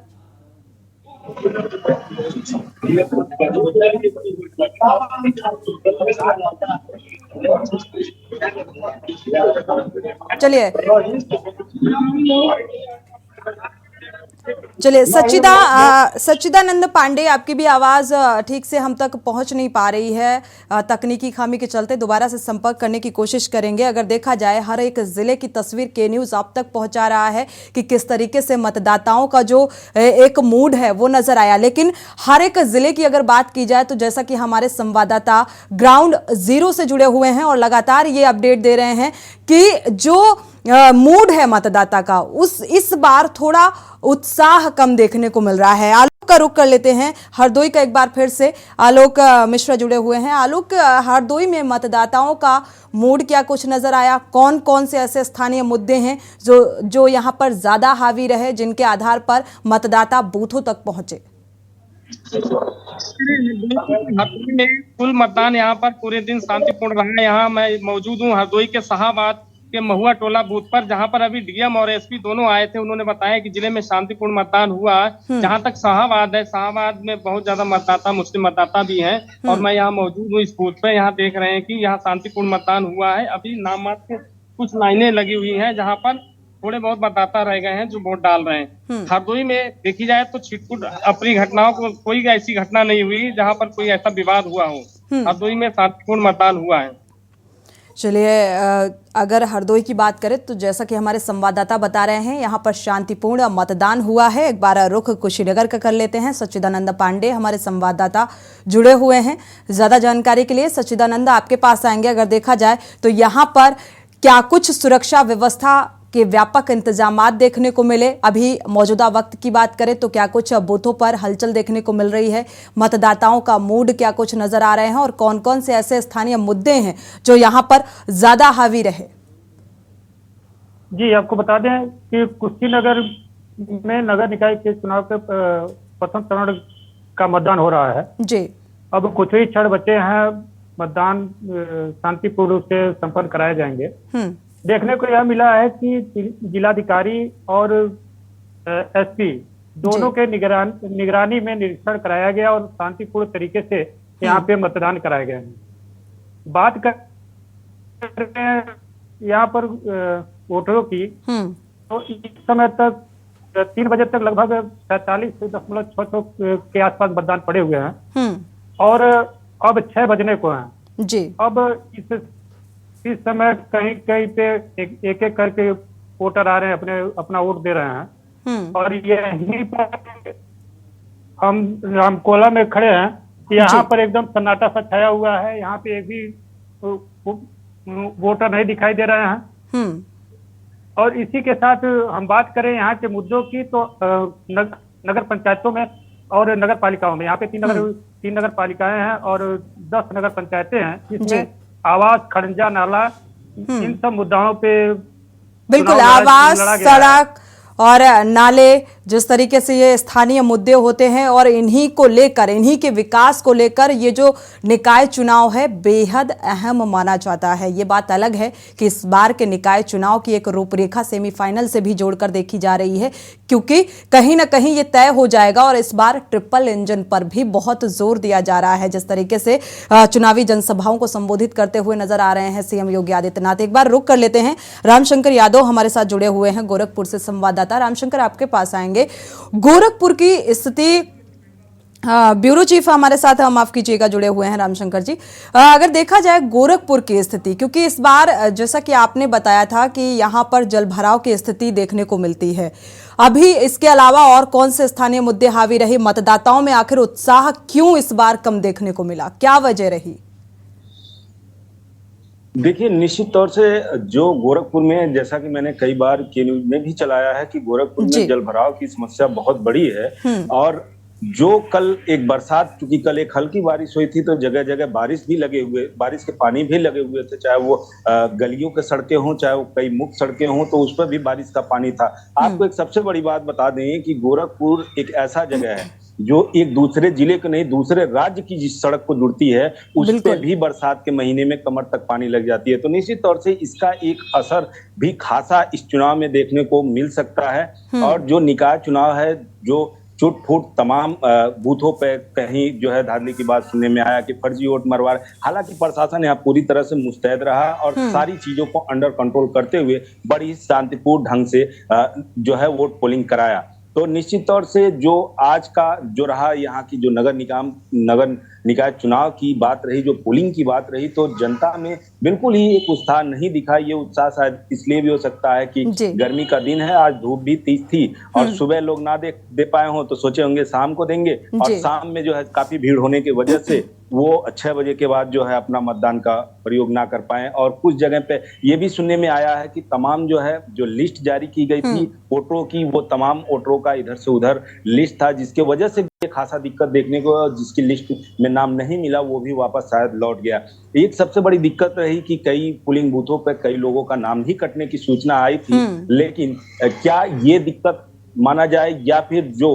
चलिए सच्चिदानंद पांडे, आपकी भी आवाज ठीक से हम तक पहुंच नहीं पा रही है, तकनीकी खामी के चलते दोबारा से संपर्क करने की कोशिश करेंगे। अगर देखा जाए हर एक जिले की तस्वीर के न्यूज़ आप तक पहुंचा रहा है कि किस तरीके से मतदाताओं का जो एक मूड है वो नजर आया। लेकिन हर एक जिले की अगर बात की जाए तो जैसा कि हमारे संवाददाता ग्राउंड जीरो से जुड़े हुए हैं और लगातार ये अपडेट दे रहे हैं कि जो मूड है मतदाता का इस बार थोड़ा उत्साह कम देखने को मिल रहा है। आलोक का रुख कर लेते हैं हरदोई का। एक बार फिर से आलोक मिश्रा जुड़े हुए हैं। आलोक, हरदोई में मतदाताओं का मूड क्या कुछ नजर आया? कौन कौन से ऐसे स्थानीय मुद्दे हैं जो यहाँ पर ज्यादा हावी रहे, जिनके आधार पर मतदाता बूथों तक पहुंचे?
कुल मतदान यहाँ पर पूरे दिन शांतिपूर्ण रहा। यहाँ मैं मौजूद हूँ हरदोई के शाहबाद के महुआ टोला बूथ पर, जहां पर अभी डीएम और एसपी दोनों आए थे। उन्होंने बताया कि जिले में शांतिपूर्ण मतदान हुआ है। जहां तक शाहबाद है, शाहबाद में बहुत ज्यादा मतदाता मुस्लिम मतदाता भी हैं और मैं यहाँ मौजूद हूँ इस बूथ पे। यहाँ देख रहे हैं कि यहाँ शांतिपूर्ण मतदान हुआ है। अभी नाम मात्र कुछ लाइनें लगी हुई हैं जहाँ पर थोड़े बहुत मतदाता रह गए हैं जो वोट डाल रहे हैं। हरदोई में देखी जाए तो छिटपुट अपनी घटनाओं को कोई ऐसी घटना नहीं हुई जहाँ पर कोई ऐसा विवाद हुआ हो। हरदोई में शांतिपूर्ण मतदान हुआ है।
चलिए, अगर हरदोई की बात करें तो जैसा कि हमारे संवाददाता बता रहे हैं यहाँ पर शांतिपूर्ण मतदान हुआ है। एक बार रुख कुशीनगर का कर लेते हैं। सच्चिदानंद पांडे हमारे संवाददाता जुड़े हुए हैं ज्यादा जानकारी के लिए। सच्चिदानंद, आपके पास आएंगे। अगर देखा जाए तो यहाँ पर क्या कुछ सुरक्षा व्यवस्था के व्यापक इंतजामात देखने को मिले? अभी मौजूदा वक्त की बात करें तो क्या कुछ बूथों पर हलचल देखने को मिल रही है? मतदाताओं का मूड क्या कुछ नजर आ रहे हैं और कौन कौन से ऐसे स्थानीय मुद्दे हैं जो यहाँ पर ज्यादा हावी रहे?
जी, आपको बता दें कि कुशीनगर में नगर निकाय के चुनाव के प्रथम चरण का मतदान हो रहा है
जी।
अब कुछ ही क्षण बचे हैं, मतदान शांतिपूर्ण रूप से संपन्न कराए जाएंगे। देखने को यह मिला है कि जिलाधिकारी और एसपी दोनों के निगरानी में निरीक्षण कराया गया और शांतिपूर्ण तरीके से यहाँ पे मतदान कराए गए हैं। बात कर रहे हैं यहाँ पर वोटरों की, तो इस समय तक 3 बजे तक लगभग 47.66 के आसपास मतदान पड़े हुए हैं और अब 6 बजने को हैं
जी।
अब इस समय कहीं कहीं पे एक एक करके वोटर आ रहे हैं, अपना वोट दे रहे हैं और यहीं पर हम रामकोला में खड़े हैं। यहाँ पर एकदम सन्नाटा सा छाया हुआ है, यहाँ पे एक भी वोटर नहीं दिखाई दे रहे हैं। और इसी के साथ हम बात करें यहाँ के मुद्दों की, तो नगर पंचायतों में और नगर पालिकाओं में, यहाँ पे 3 नगर पालिकाएं हैं और 10 नगर पंचायतें हैं, जिसमें आवास, खड़ंजा, नाला, इन सब मुद्दाओं पे
बिल्कुल आवास, सड़क और नाले, जिस तरीके से ये स्थानीय मुद्दे होते हैं और इन्हीं को लेकर, इन्हीं के विकास को लेकर ये जो निकाय चुनाव है बेहद अहम माना जाता है। ये बात अलग है कि इस बार के निकाय चुनाव की एक रूपरेखा सेमीफाइनल से भी जोड़कर देखी जा रही है, क्योंकि कहीं ना कहीं ये तय हो जाएगा और इस बार ट्रिपल इंजन पर भी बहुत जोर दिया जा रहा है। जिस तरीके से चुनावी जनसभाओं को संबोधित करते हुए नजर आ रहे हैं सीएम योगी आदित्यनाथ। एक बार रुक कर लेते हैं, रामशंकर यादव हमारे साथ जुड़े हुए हैं गोरखपुर से संवाददाता। रामशंकर, आपके पास आएंगे। गोरखपुर की स्थिति, ब्यूरो चीफ हमारे साथ, माफ कीजिएगा, जुड़े हुए हैं रामशंकर जी। अगर देखा जाए गोरखपुर की स्थिति, क्योंकि इस बार जैसा कि आपने बताया था कि यहां पर जलभराव की स्थिति देखने को मिलती है, अभी इसके अलावा और कौन से स्थानीय मुद्दे हावी रहे? मतदाताओं में आखिर उत्साह क्यों इस बार कम देखने को मिला, क्या वजह रही?
देखिए, निश्चित तौर से जो गोरखपुर में, जैसा कि मैंने कई बार के न्यूज में भी चलाया है कि गोरखपुर में जलभराव की समस्या बहुत बड़ी है। और जो कल एक बरसात, क्योंकि कल एक हल्की बारिश हुई थी तो जगह जगह बारिश के पानी भी लगे हुए थे, चाहे वो गलियों के सड़कें हों, चाहे वो कई मुख्य सड़कें हों, तो उस पर भी बारिश का पानी था। आपको एक सबसे बड़ी बात बता दें कि गोरखपुर एक ऐसा जगह है जो एक दूसरे जिले के नहीं, दूसरे राज्य की जिस सड़क को जुड़ती है, उस पे भी बरसात के महीने में कमर तक पानी लग जाती है। तो निश्चित तौर से इसका एक असर भी खासा इस चुनाव में देखने को मिल सकता है। और जो निकाय चुनाव है, जो छूट फूट तमाम बूथों पे कहीं जो है धांधली की बात सुनने में आया कि फर्जी वोट मरवा रहे। हालांकि प्रशासन यहाँ पूरी तरह से मुस्तैद रहा और सारी चीजों को अंडर कंट्रोल करते हुए बड़ी शांतिपूर्ण ढंग से जो है वोट पोलिंग कराया। तो निश्चित तौर से जो आज का जो रहा यहाँ की जो नगर निकाय चुनाव की बात रही, जो पोलिंग की बात रही, तो जनता में बिल्कुल ही एक उत्साह नहीं दिखा। ये उत्साह शायद इसलिए भी हो सकता है कि गर्मी का दिन है, आज धूप भी तेज थी और सुबह लोग ना दे पाए हों तो सोचे होंगे शाम को देंगे, और शाम में जो है काफी भीड़ होने की वजह से वो 6 बजे के बाद जो है अपना मतदान का प्रयोग ना कर पाए। और कुछ जगह पे ये भी सुनने में आया है कि तमाम जो लिस्ट जारी की गई थी वोटरों की, वो तमाम वोटरों का इधर से उधर लिस्ट था, जिसके वजह से खासा दिक्कत देखने को, जिसकी लिस्ट में नाम नहीं मिला वो भी वापस शायद लौट गया। एक सबसे बड़ी दिक्कत रही कि कई पोलिंग बूथों पर कई लोगों का नाम ही कटने की सूचना आई थी, लेकिन क्या ये दिक्कत माना जाए या फिर जो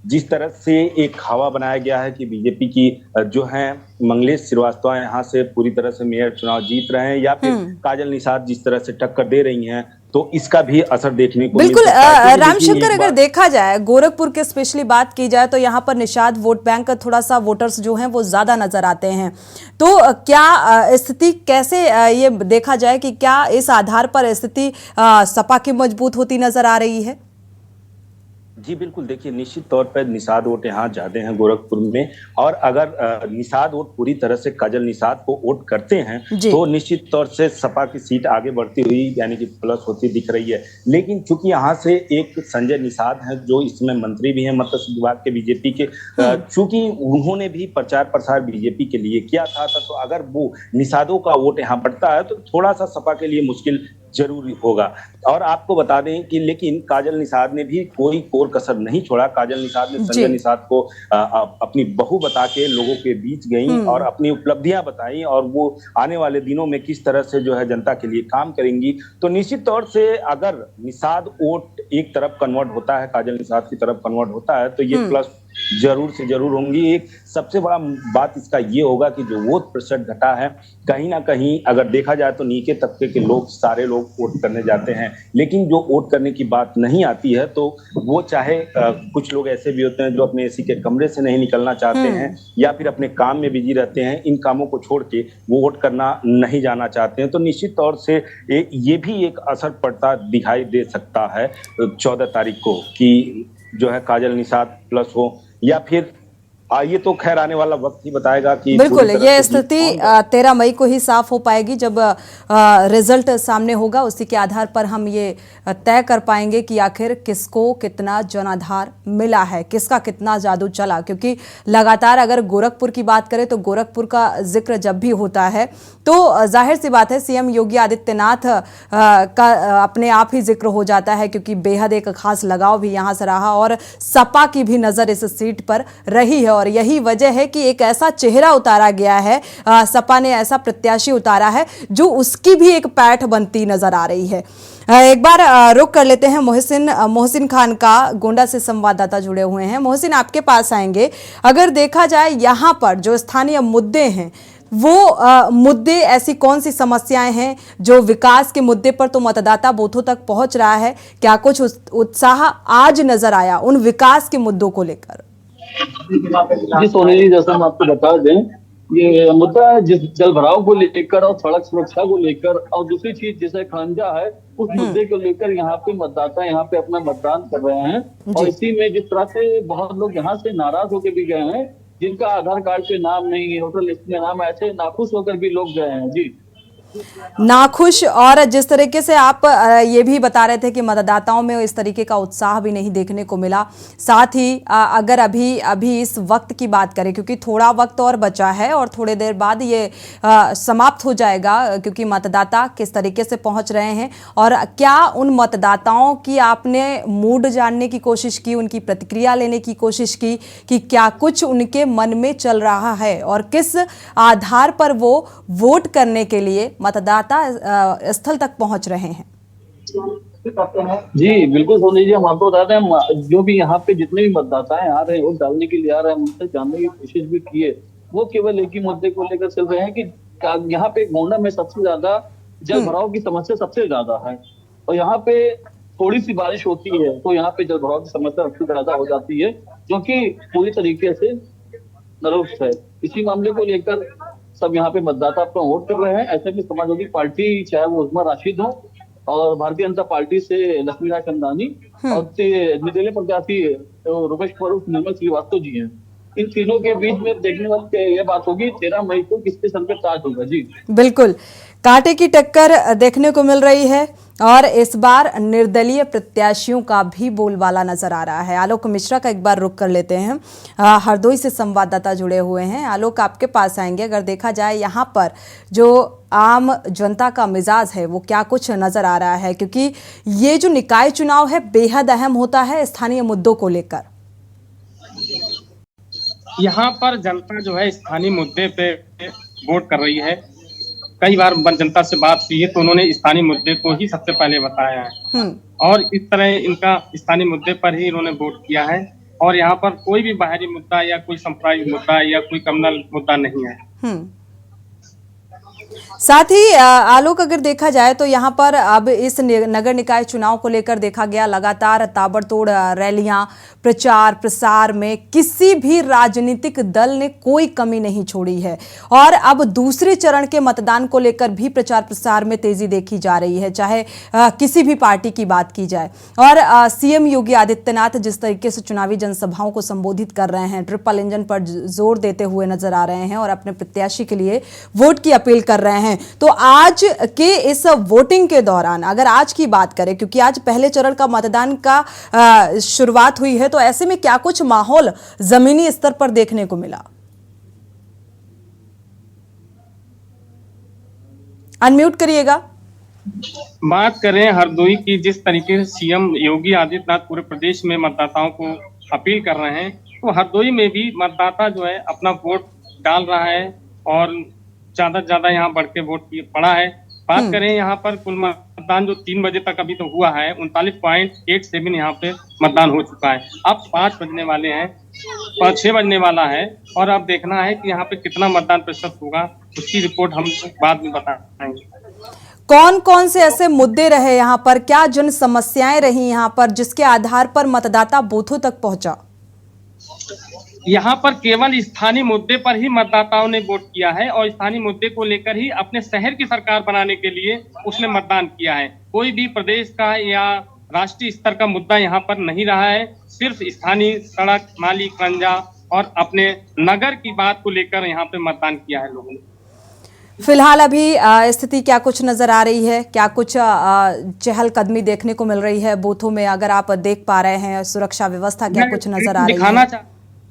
जिस तरह से एक हवा बनाया गया है कि बीजेपी की जो है मंगलेश श्रीवास्तव यहाँ से पूरी तरह से मेयर चुनाव जीत रहे हैं, या फिर काजल निषाद जिस तरह से टक्कर दे रही हैं, तो इसका भी असर देखने को
बिल्कुल। रामशंकर, अगर देखा जाए गोरखपुर के स्पेशली बात की जाए तो यहाँ पर निषाद वोट बैंक का थोड़ा सा वोटर्स जो हैं वो ज्यादा नजर आते हैं, तो क्या स्थिति कैसे ये देखा जाए कि क्या इस आधार पर स्थिति सपा की मजबूत होती नजर आ रही है?
जी बिल्कुल, देखिए निश्चित तौर पर निषाद वोट यहाँ ज्यादा हैं गोरखपुर में, और अगर निषाद वोट पूरी तरह से काजल निषाद को वोट करते हैं तो निश्चित तौर से सपा की सीट आगे बढ़ती हुई यानी कि प्लस होती दिख रही है। लेकिन चूंकि यहाँ से एक संजय निषाद हैं जो इसमें मंत्री भी हैं मत्स्य विभाग के बीजेपी के, चूंकि उन्होंने भी प्रचार प्रसार बीजेपी के लिए किया था, तो अगर वो निषादों का वोट यहाँ बढ़ता है तो थोड़ा सा सपा के लिए मुश्किल जरूरी होगा। और आपको बता दें कि लेकिन काजल निषाद ने भी कोई कोर कसर नहीं छोड़ा। काजल निषाद ने संजय निषाद को अपनी बहू बता के लोगों के बीच गई और अपनी उपलब्धियां बताई, और वो आने वाले दिनों में किस तरह से जो है जनता के लिए काम करेंगी। तो निश्चित तौर से अगर निषाद वोट एक तरफ कन्वर्ट होता है, काजल निषाद की तरफ कन्वर्ट होता है, तो ये प्लस जरूर से जरूर होंगी। एक सबसे बड़ा बात इसका ये होगा कि जो वोट प्रतिशत घटा है, कहीं ना कहीं अगर देखा जाए तो नीचे तबके के लोग, सारे लोग वोट करने जाते हैं, लेकिन जो वोट करने की बात नहीं आती है तो वो चाहे कुछ लोग ऐसे भी होते हैं जो अपने एसी के कमरे से नहीं निकलना चाहते हैं या फिर अपने काम में बिजी रहते हैं, इन कामों को छोड़ के वो वोट करना नहीं जाना चाहते हैं। तो निश्चित तौर से ये भी एक असर पड़ता दिखाई दे सकता है 14 तारीख को, कि जो है काजल निषाद प्लस हो या फिर ये तो खैर आने वाला वक्त ही बताएगा कि
बिल्कुल ये स्थिति 13 मई को ही साफ हो पाएगी, जब रिजल्ट सामने होगा उसी के आधार पर हम ये तय कर पाएंगे कि आखिर किसको कितना जनाधार मिला है, किसका कितना जादू चला। क्योंकि लगातार अगर गोरखपुर की बात करें तो गोरखपुर का जिक्र जब भी होता है तो जाहिर सी बात है सीएम योगी आदित्यनाथ का अपने आप ही जिक्र हो जाता है, क्योंकि बेहद एक खास लगाव भी यहाँ से रहा और सपा की भी नजर इस सीट पर रही है। और यही वजह है कि एक ऐसा चेहरा उतारा गया है, सपा ने ऐसा प्रत्याशी उतारा है जो उसकी भी एक पैठ बनती नजर आ रही है। एक बार रुक कर लेते हैं मोहसिन खान का, गोंडा से संवाददाता जुड़े हुए हैं। मोहसिन, आपके पास आएंगे। अगर देखा जाए यहाँ पर जो स्थानीय मुद्दे हैं वो मुद्दे ऐसी कौन सी समस्याएं हैं जो विकास के मुद्दे पर तो मतदाता बूथों तक पहुंच रहा है, क्या कुछ उत्साह आज नजर आया उन विकास के मुद्दों को लेकर?
जी सोनी जी, जैसा हम आपको बता दें, ये मुद्दा जिस जल भराव को लेकर और सड़क सुरक्षा को लेकर और दूसरी चीज जैसे खंजा है उस मुद्दे को लेकर यहाँ पे मतदाता यहाँ पे अपना मतदान कर रहे हैं। और इसी में जिस तरह से बहुत लोग यहाँ से नाराज होकर भी गए हैं, जिनका आधार कार्ड पे नाम नहीं है, वोटर लिस्ट में नाम, ऐसे नाखुश होकर भी लोग गए हैं। जी
नाखुश, और जिस तरीके से आप ये भी बता रहे थे कि मतदाताओं में इस तरीके का उत्साह भी नहीं देखने को मिला। साथ ही अगर अभी इस वक्त की बात करें, क्योंकि थोड़ा वक्त और बचा है और थोड़ी देर बाद ये समाप्त हो जाएगा, क्योंकि मतदाता किस तरीके से पहुंच रहे हैं और क्या उन मतदाताओं की आपने मूड जानने की कोशिश की, उनकी प्रतिक्रिया लेने की कोशिश की कि क्या कुछ उनके मन में चल रहा है और किस आधार पर वो वोट करने के लिए मतदाता स्थल तक पहुंच रहे हैं?
जी बिल्कुल सोनी जी, हम आपको बताते हैं जो भी यहाँ पे जितने भी मतदाता आ रहे हैं वोट डालने के लिए आ रहे हैं, उनसे जानने की कोशिश भी की है। वो केवल एक ही मुद्दे को लेकर चल रहे हैं कि यहाँ पे गोंडा में सबसे ज्यादा जल भराव की समस्या सबसे ज्यादा है और यहाँ पे थोड़ी सी बारिश होती है तो यहाँ पे जल भराव की समस्या सबसे ज्यादा हो जाती है, जो कि पूरी तरीके से निरुक्त है। इसी मामले को लेकर सब यहाँ पे मतदाता अपना वोट कर रहे हैं। ऐसे में समाजवादी पार्टी, चाहे वो उस्मा राशिद हो और भारतीय जनता पार्टी से लक्ष्मीराज चंदानी और निर्दलीय प्रत्याशी रुपेश स्वरूप निर्मल श्रीवास्तव जी हैं, इन तीनों के बीच में देखने वाली ये बात होगी 13 मई को किसके सर पे ताज होगा। जी
बिल्कुल, कांटे की टक्कर देखने को मिल रही है और इस बार निर्दलीय प्रत्याशियों का भी बोलबाला नजर आ रहा है। आलोक मिश्रा का एक बार रुक कर लेते हैं, हरदोई से संवाददाता जुड़े हुए हैं। आलोक, आपके पास आएंगे। अगर देखा जाए यहाँ पर जो आम जनता का मिजाज है वो क्या कुछ नजर आ रहा है, क्योंकि ये जो निकाय चुनाव है बेहद अहम होता है स्थानीय मुद्दों को लेकर।
यहाँ पर जनता जो है स्थानीय मुद्दे पे वोट कर रही है। कई बार जनता से बात की है तो उन्होंने स्थानीय मुद्दे को ही सबसे पहले बताया है और इस तरह इनका स्थानीय मुद्दे पर ही इन्होंने वोट किया है और यहाँ पर कोई भी बाहरी मुद्दा या कोई सांप्रदायिक मुद्दा या कोई कम्युनल मुद्दा नहीं है।
साथ ही आलोक, अगर देखा जाए तो यहाँ पर अब इस नगर निकाय चुनाव को लेकर देखा गया लगातार ताबड़तोड़ रैलियां, प्रचार प्रसार में किसी भी राजनीतिक दल ने कोई कमी नहीं छोड़ी है और अब दूसरे चरण के मतदान को लेकर भी प्रचार प्रसार में तेजी देखी जा रही है, चाहे किसी भी पार्टी की बात की जाए। और सीएम योगी आदित्यनाथ जिस तरीके से चुनावी जनसभाओं को संबोधित कर रहे हैं, ट्रिपल इंजन पर जोर देते हुए नजर आ रहे हैं और अपने प्रत्याशी के लिए वोट की अपील कर रहे हैं। तो आज के इस वोटिंग के दौरान अगर आज की बात करें, क्योंकि आज पहले चरण का मतदान का शुरुआत हुई है, तो ऐसे में क्या कुछ माहौल जमीनी स्तर पर देखने को मिला? अनम्यूट करिएगा।
बात करें हरदोई की, जिस तरीके से सीएम योगी आदित्यनाथ पूरे प्रदेश में मतदाताओं को अपील कर रहे हैं, तो हरदोई में भी मतदाता जो है अपना वोट डाल रहा है और ज्यादा से ज्यादा यहाँ बढ़ के वोट पड़ा है। बात करें यहाँ पर कुल मतदान जो 3 बजे तक अभी तो हुआ है, 39.87 यहाँ पे मतदान हो चुका है। अब 5 बजने वाले हैं 6 बजने वाला है और अब देखना है कि यहाँ पे कितना मतदान प्रतिशत होगा, उसकी रिपोर्ट हम बाद में बताएंगे।
कौन कौन से ऐसे मुद्दे रहे यहाँ पर, क्या जन समस्याएं रही यहाँ पर जिसके आधार पर मतदाता बूथों तक पहुंचा?
यहाँ पर केवल स्थानीय मुद्दे पर ही मतदाताओं ने वोट किया है और स्थानीय मुद्दे को लेकर ही अपने शहर की सरकार बनाने के लिए उसने मतदान किया है। कोई भी प्रदेश का या राष्ट्रीय स्तर का मुद्दा यहाँ पर नहीं रहा है। सिर्फ स्थानीय सड़क, नाली, खंजा और अपने नगर की बात को लेकर यहाँ पे मतदान किया है लोगों ने।
फिलहाल अभी स्थिति क्या कुछ नजर आ रही है, क्या कुछ चहलकदमी देखने को मिल रही है बूथों में, अगर आप देख पा रहे हैं? सुरक्षा व्यवस्था क्या कुछ नजर आ रही है?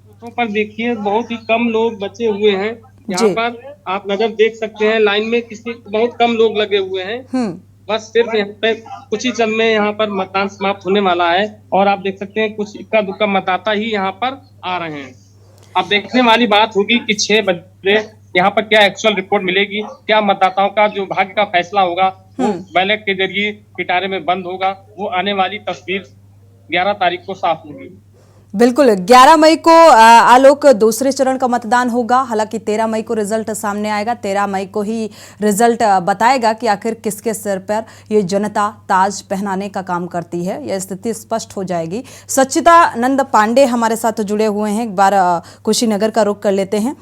बूथों पर देखिए बहुत ही कम लोग बचे हुए हैं यहाँ पर, आप नजर देख सकते हैं। लाइन में किसी बहुत कम लोग लगे हुए हैं, बस सिर्फ यहाँ पे कुछ ही चंद में यहाँ पर मतदान समाप्त होने वाला है और आप देख सकते हैं कुछ इक्का दुक्का मतदाता ही यहाँ पर आ रहे हैं। अब देखने वाली बात होगी कि 6 बजे यहाँ पर क्या एक्चुअल रिपोर्ट मिलेगी, क्या मतदाताओं का जो भाग्य का फैसला होगा वो बैलेट के जरिए पिटारे में बंद होगा, वो आने वाली तस्वीर 11 तारीख को साफ होगी।
बिल्कुल, 11 मई को आलोक दूसरे चरण का मतदान होगा। हालांकि 13 मई को रिजल्ट सामने आएगा, 13 मई को ही रिजल्ट बताएगा कि आखिर किसके सिर पर ये जनता ताज पहनाने का काम करती है। यह स्थिति स्पष्ट हो जाएगी। सच्चिदानंद पांडे हमारे साथ जुड़े हुए हैं, एक बार कुशीनगर का रुख कर लेते हैं।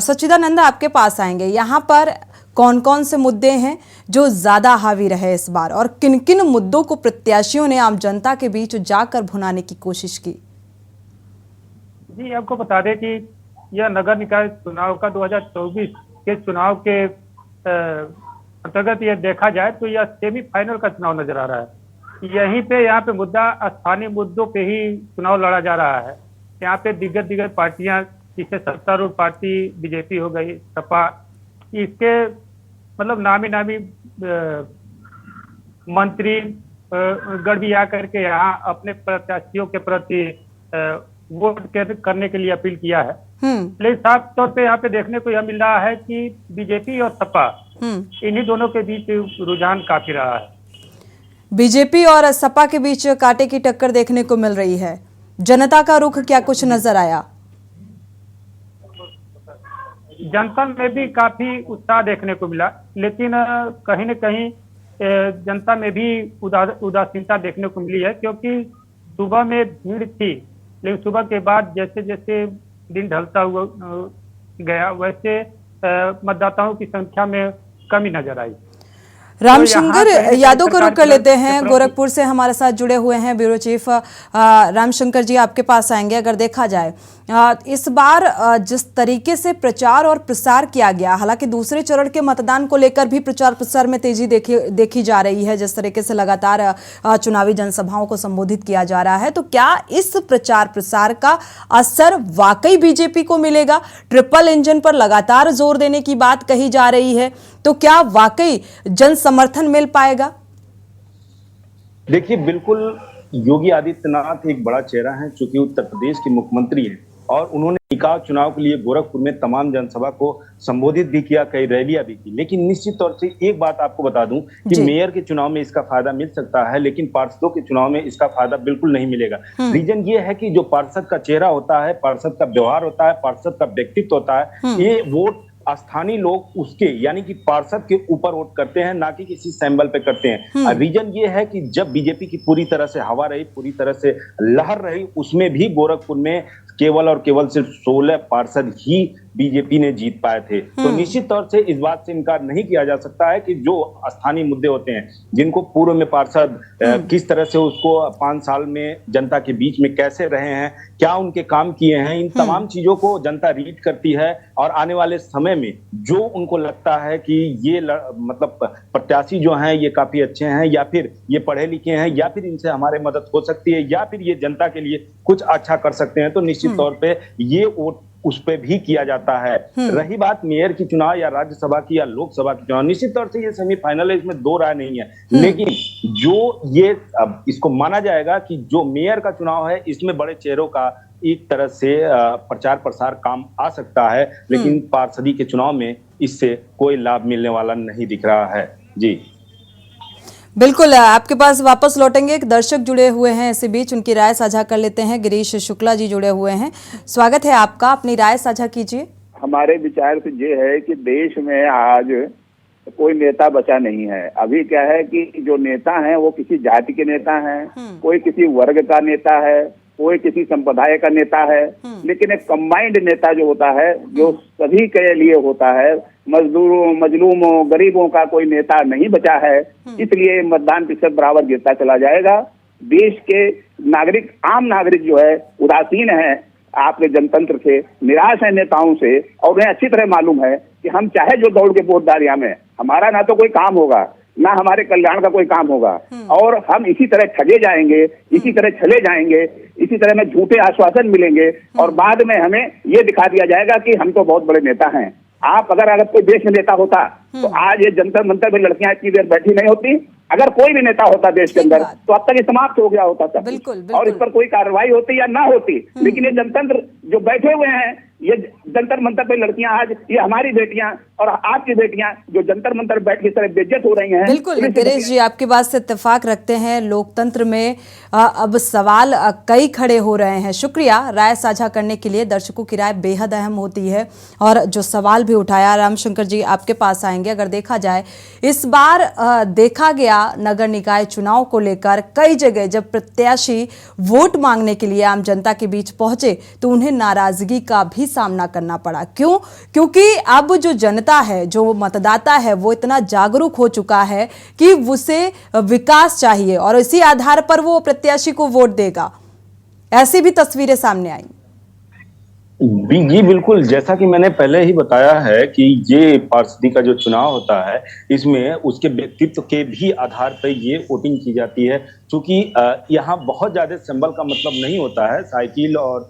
सच्चिदानंद, आपके पास आएंगे। यहाँ पर कौन कौन से मुद्दे हैं जो ज्यादा हावी रहे इस बार, और किन किन मुद्दों को प्रत्याशियों ने आम जनता के बीच जाकर भुनाने की कोशिश की?
जी, आपको बता दें कि यह नगर निकाय चुनाव का 2024 के चुनाव के अंतर्गत यह देखा जाए तो यह सेमीफाइनल का चुनाव नजर आ रहा है। यहीं पे यहाँ पे मुद्दा स्थानीय मुद्दों पे ही चुनाव लड़ा जा रहा है। यहाँ पे दिग्गज पार्टियां, जिससे सत्तारूढ़ पार्टी बीजेपी हो गई, सपा, इसके मतलब नामी मंत्री गढ़ भी आकर के यहाँ अपने प्रत्याशियों के प्रति वोट करने के लिए अपील किया है। लेकिन साफ तौर पे यहाँ पे देखने को यह मिल रहा है कि बीजेपी और सपा, इन्हीं दोनों के बीच रुझान काफी रहा है।
बीजेपी और सपा के बीच कांटे की टक्कर देखने को मिल रही है। जनता का रुख क्या कुछ नजर आया?
जनता में भी काफी उत्साह देखने को मिला, लेकिन कहीं न कहीं जनता में भी उदासीनता देखने को मिली है, क्योंकि सुबह में भीड़ थी, लेकिन सुबह के बाद जैसे जैसे दिन ढलता हुआ गया वैसे मतदाताओं की संख्या में कमी नजर आई।
रामशंकर यादव को रुख कर लेते हैं, गोरखपुर से हमारे साथ जुड़े हुए हैं ब्यूरो चीफ रामशंकर जी, आपके पास आएंगे। अगर देखा जाए इस बार जिस तरीके से प्रचार और प्रसार किया गया, हालांकि दूसरे चरण के मतदान को लेकर भी प्रचार प्रसार में तेजी देखी जा रही है, जिस तरीके से लगातार चुनावी जनसभाओं को संबोधित किया जा रहा है, तो क्या इस प्रचार प्रसार का असर वाकई बीजेपी को मिलेगा? ट्रिपल इंजन पर लगातार जोर देने की बात कही जा रही है, तो क्या वाकई जन समर्थन मिल पाएगा?
देखिए, बिल्कुल योगी आदित्यनाथ एक बड़ा चेहरा है, चूंकि उत्तर प्रदेश के मुख्यमंत्री हैं और उन्होंने निकाय चुनाव के लिए गोरखपुर में तमाम जनसभा को संबोधित भी किया, कई रैलियां भी की। लेकिन निश्चित तौर से एक बात आपको बता दूं कि मेयर के चुनाव में इसका फायदा मिल सकता है, लेकिन पार्षदों के चुनाव में इसका फायदा बिल्कुल नहीं मिलेगा। रीजन ये है कि जो पार्षद का चेहरा होता है, पार्षद का व्यवहार होता है, पार्षद का व्यक्तित्व होता है, ये वोट स्थानीय लोग उसके यानी कि पार्षद के ऊपर वोट करते हैं, ना कि किसी सैंबल पे करते हैं। रीजन ये है कि जब बीजेपी की पूरी तरह से हवा रही, पूरी तरह से लहर रही, उसमें भी गोरखपुर में केवल और केवल सिर्फ 16 पार्षद ही बीजेपी ने जीत पाए थे। तो निश्चित तौर से इस बात से इनकार नहीं किया जा सकता है कि जो स्थानीय मुद्दे होते हैं, जिनको पूर्व में पार्षद किस तरह से उसको 5 साल में जनता के बीच में कैसे रहे हैं, क्या उनके काम किए हैं, इन तमाम चीजों को जनता रीड करती है और आने वाले समय में जो उनको लगता है कि ये मतलब प्रत्याशी जो हैं ये काफी अच्छे हैं, या फिर ये पढ़े लिखे हैं, या फिर इनसे हमारे मदद हो सकती है, या फिर ये जनता के लिए कुछ अच्छा कर सकते हैं, तो निश्चित तौर पे ये वोट उस पे भी किया जाता है। रही बात मेयर की चुनाव या राज्यसभा की या लोकसभा की चुनाव, निश्चित तौर से ये सेमीफाइनल है, इसमें दो राय नहीं है। लेकिन जो ये अब इसको माना जाएगा कि जो मेयर का चुनाव है, इसमें बड़े चेहरों का एक तरह से प्रचार प्रसार काम आ सकता है, लेकिन पार्षदी के चुनाव में इससे कोई लाभ मिलने वाला नहीं दिख रहा है। जी
बिल्कुल, आपके पास वापस लौटेंगे। एक दर्शक जुड़े हुए हैं इसी बीच, उनकी राय साझा कर लेते हैं। गिरीश शुक्ला जी जुड़े हुए हैं, स्वागत है आपका, अपनी राय साझा कीजिए।
हमारे विचार से ये है कि देश में आज कोई नेता बचा नहीं है। अभी क्या है कि जो नेता हैं वो किसी जाति के नेता हैं, कोई किसी वर्ग का नेता है, कोई किसी संप्रदाय का नेता है, लेकिन एक कंबाइंड नेता जो होता है, जो सभी के लिए होता है, मजदूरों, मजलूमों, गरीबों का कोई नेता नहीं बचा है। इसलिए मतदान प्रतिशत बराबर गिरता चला जाएगा। देश के नागरिक, आम नागरिक जो है उदासीन है आपके जनतंत्र से, निराश है नेताओं से, और उन्हें अच्छी तरह मालूम है कि हम चाहे जो दौड़ के वोट डालिया में, हमारा ना तो कोई काम होगा, ना हमारे कल्याण का कोई काम होगा, और हम इसी तरह ठगे जाएंगे, इसी तरह चले जाएंगे, इसी तरह में झूठे आश्वासन मिलेंगे, और बाद में हमें ये दिखा दिया जाएगा कि हम तो बहुत बड़े नेता हैं। आप अगर कोई देश में नेता होता तो आज ये जंतर मंतर में लड़कियां इतनी देर बैठी नहीं होती। अगर कोई भी नेता होता देश के अंदर तो अब तक ये समाप्त हो गया होता था।
बिल्कुल।
और इस पर कोई कार्रवाई होती या ना होती, लेकिन ये जनतंत्र जो बैठे हुए हैं, ये जंतर मंतर पे लड़कियां, आज ये हमारी बेटियां और आपकी बेटियां जो जंतर मंतर बैठ के तरह बेइज्जत हो रही हैं।
बिल्कुल गिरीश जी, आपकी बात से इत्तेफाक रखते हैं। लोकतंत्र में अब सवाल कई खड़े हो रहे हैं। शुक्रिया राय साझा करने के लिए। दर्शकों की राय बेहद अहम होती है, और जो सवाल भी उठाया, रामशंकर जी आपके पास आएंगे। अगर देखा जाए इस बार देखा गया नगर निकाय चुनाव को लेकर कई जगह जब प्रत्याशी वोट मांगने के लिए आम जनता के बीच पहुंचे तो उन्हें नाराजगी का भी सामना करना पड़ा। क्यों? क्योंकि अब जो जनता है, जो मतदाता है, वो इतना जागरूक हो चुका है कि उसे विकास चाहिए और इसी आधार पर वो प्रत्याशी को वोट देगा। ऐसी भी तस्वीरें सामने आई।
जी बिल्कुल, जैसा कि मैंने पहले ही बताया है कि ये पार्षदी का जो चुनाव होता है, इसमें उसके व्यक्तित्व के भी आधार पर ये वोटिंग की जाती है। क्योंकि यहाँ बहुत ज्यादा सिंबल का मतलब नहीं होता है, साइकिल और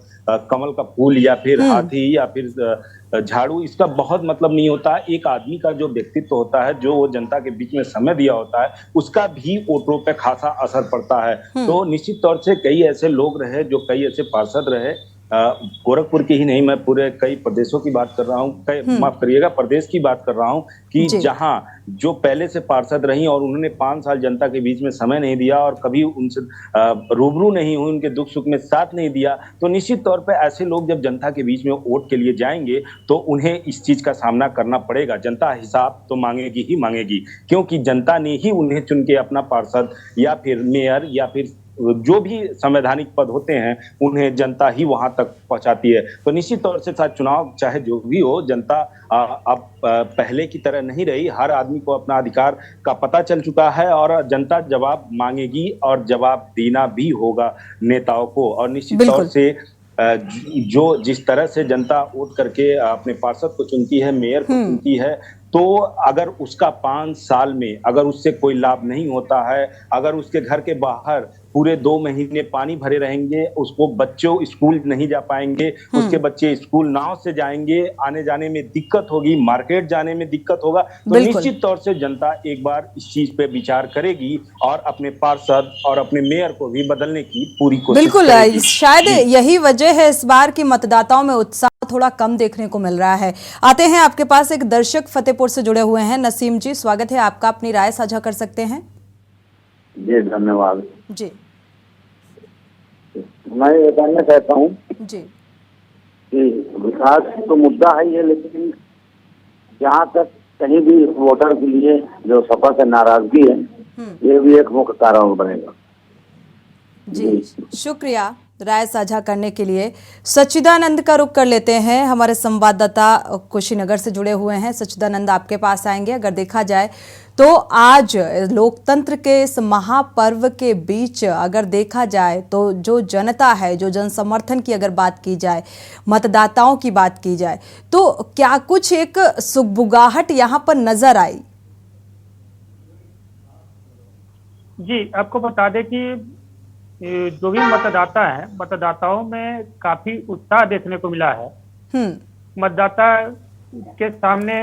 कमल का फूल या फिर हाथी या फिर झाड़ू, इसका बहुत मतलब नहीं होता है। एक आदमी का जो व्यक्तित्व होता है, जो वो जनता के बीच में समय दिया होता है, उसका भी वोटों पे खासा असर पड़ता है। तो निश्चित तौर से कई ऐसे लोग रहे, जो कई ऐसे पार्षद रहे, गोरखपुर की ही नहीं, मैं पूरे कई प्रदेशों की बात कर रहा हूँ, माफ करिएगा, प्रदेश की बात कर रहा हूँ, कि जहां जो पहले से पार्षद रही और उन्होंने 5 साल जनता के बीच में समय नहीं दिया और कभी उनसे रूबरू नहीं हुई, उनके दुख सुख में साथ नहीं दिया, तो निश्चित तौर पे ऐसे लोग जब जनता के बीच में वोट के लिए जाएंगे तो उन्हें इस चीज का सामना करना पड़ेगा। जनता हिसाब तो मांगेगी ही मांगेगी, क्योंकि जनता ने ही उन्हें चुन के अपना पार्षद या फिर मेयर या फिर जो भी संवैधानिक पद होते हैं, उन्हें जनता ही वहां तक पहुंचाती है। तो निश्चित तौर से चुनाव चाहे जो भी हो, जनता अब पहले की तरह नहीं रही। हर आदमी को अपना अधिकार का पता चल चुका है और जनता जवाब मांगेगी और जवाब देना भी होगा नेताओं को। और निश्चित तौर से जो जिस तरह से जनता वोट करके अपने पार्षद को चुनती है, मेयर को चुनती है, तो अगर उसका 5 साल में अगर उससे कोई लाभ नहीं होता है, अगर उसके घर के बाहर पूरे 2 महीने पानी भरे रहेंगे, उसको बच्चों स्कूल नहीं जा पाएंगे, उसके बच्चे स्कूल नाव से जाएंगे, आने जाने में दिक्कत होगी, मार्केट जाने में दिक्कत होगा, तो निश्चित तौर से जनता एक बार इस चीज पे विचार करेगी और अपने पार्षद और अपने मेयर को भी बदलने की पूरी कोशिश करेगी।
बिल्कुल, शायद यही वजह है इस बार की मतदाताओं में उत्साह थोड़ा कम देखने को मिल रहा है। आते हैं आपके पास, एक दर्शक फतेहपुर से जुड़े हुए हैं, नसीम जी, स्वागत है आपका, अपनी राय साझा कर सकते हैं।
जी धन्यवाद
जी।
मैं ये कहना चाहता हूँ
जी
कि विकास तो मुद्दा है ये, लेकिन जहाँ तक कहीं भी वोटर के लिए जो सपा से नाराजगी है, ये भी एक मुख्य कारण बनेगा।
जी शुक्रिया राय साझा करने के लिए। सच्चिदानंद का रुख कर लेते हैं, हमारे संवाददाता कुशीनगर से जुड़े हुए हैं। सच्चिदानंद आपके पास आएंगे। अगर देखा जाए तो आज लोकतंत्र के इस महापर्व के बीच अगर देखा जाए तो जो जनता है, जो जन समर्थन की अगर बात की जाए, मतदाताओं की बात की जाए, तो क्या कुछ एक सुगबुगाहट यहाँ पर नजर आई?
जी, आपको बता दें कि जो भी मतदाता है, मतदाताओं में काफी उत्साह देखने को मिला है। मतदाता के सामने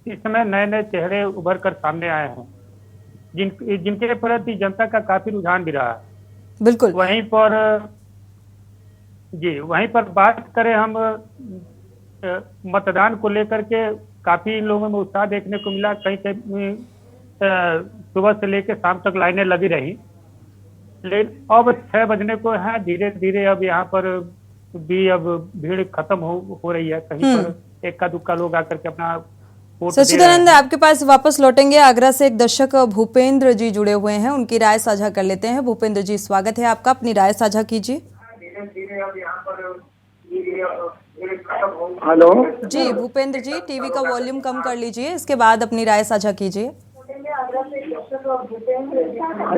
इस समय नए नए चेहरे उभर कर सामने आए हैं, जिनके प्रति जनता का काफी रुझान भी रहा है।
बिल्कुल।
वहीं पर बात करें हम मतदान को लेकर के, काफी इन लोगों में उत्साह देखने को मिला। कहीं सुबह से लेकर शाम तक लाइनें लगी रही, लेकिन अब 6 बजने को है, धीरे धीरे अब यहाँ पर भी अब भीड़ खत्म हो रही है। कहीं पर इक्का दुक्का लोग आकर के अपना
सच्चिदानंद, आपके पास वापस लौटेंगे। आगरा से एक दर्शक भूपेंद्र जी जुड़े हुए हैं, उनकी राय साझा कर लेते हैं। भूपेंद्र जी, स्वागत है आपका, अपनी राय साझा कीजिए।
हेलो
जी भूपेंद्र जी, टीवी का वॉल्यूम कम कर लीजिए, इसके बाद अपनी राय साझा कीजिए।
हाँ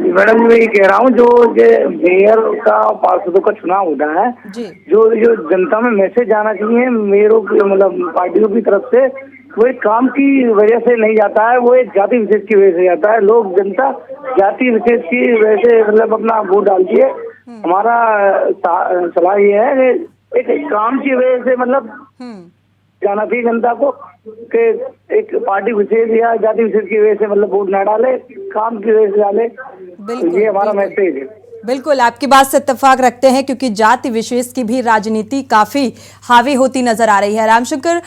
जी मैडम, मैं ये कह रहा हूँ, जो मेयर का पार्षदों का चुनाव होता है, जो जनता में मैसेज आना चाहिए मेयरों की, मतलब पार्टियों की तरफ से, वो एक काम की वजह से नहीं जाता है, वो एक जाति विशेष की वजह से जाता है। लोग, जनता जाति विशेष की वजह से मतलब अपना वोट डालती है। हमारा सलाह ये है कि एक काम की वजह से मतलब जाना चाहिए जनता को, कि एक पार्टी विशेष या जाति विशेष की वजह से मतलब वोट ना डाले, काम की वजह से डाले। ये हमारा मैसेज है।
बिल्कुल, आपकी बात से इत्तेफाक रखते हैं, क्योंकि जाति विशेष की भी राजनीति काफी हावी होती नजर आ रही है। रामशंकर,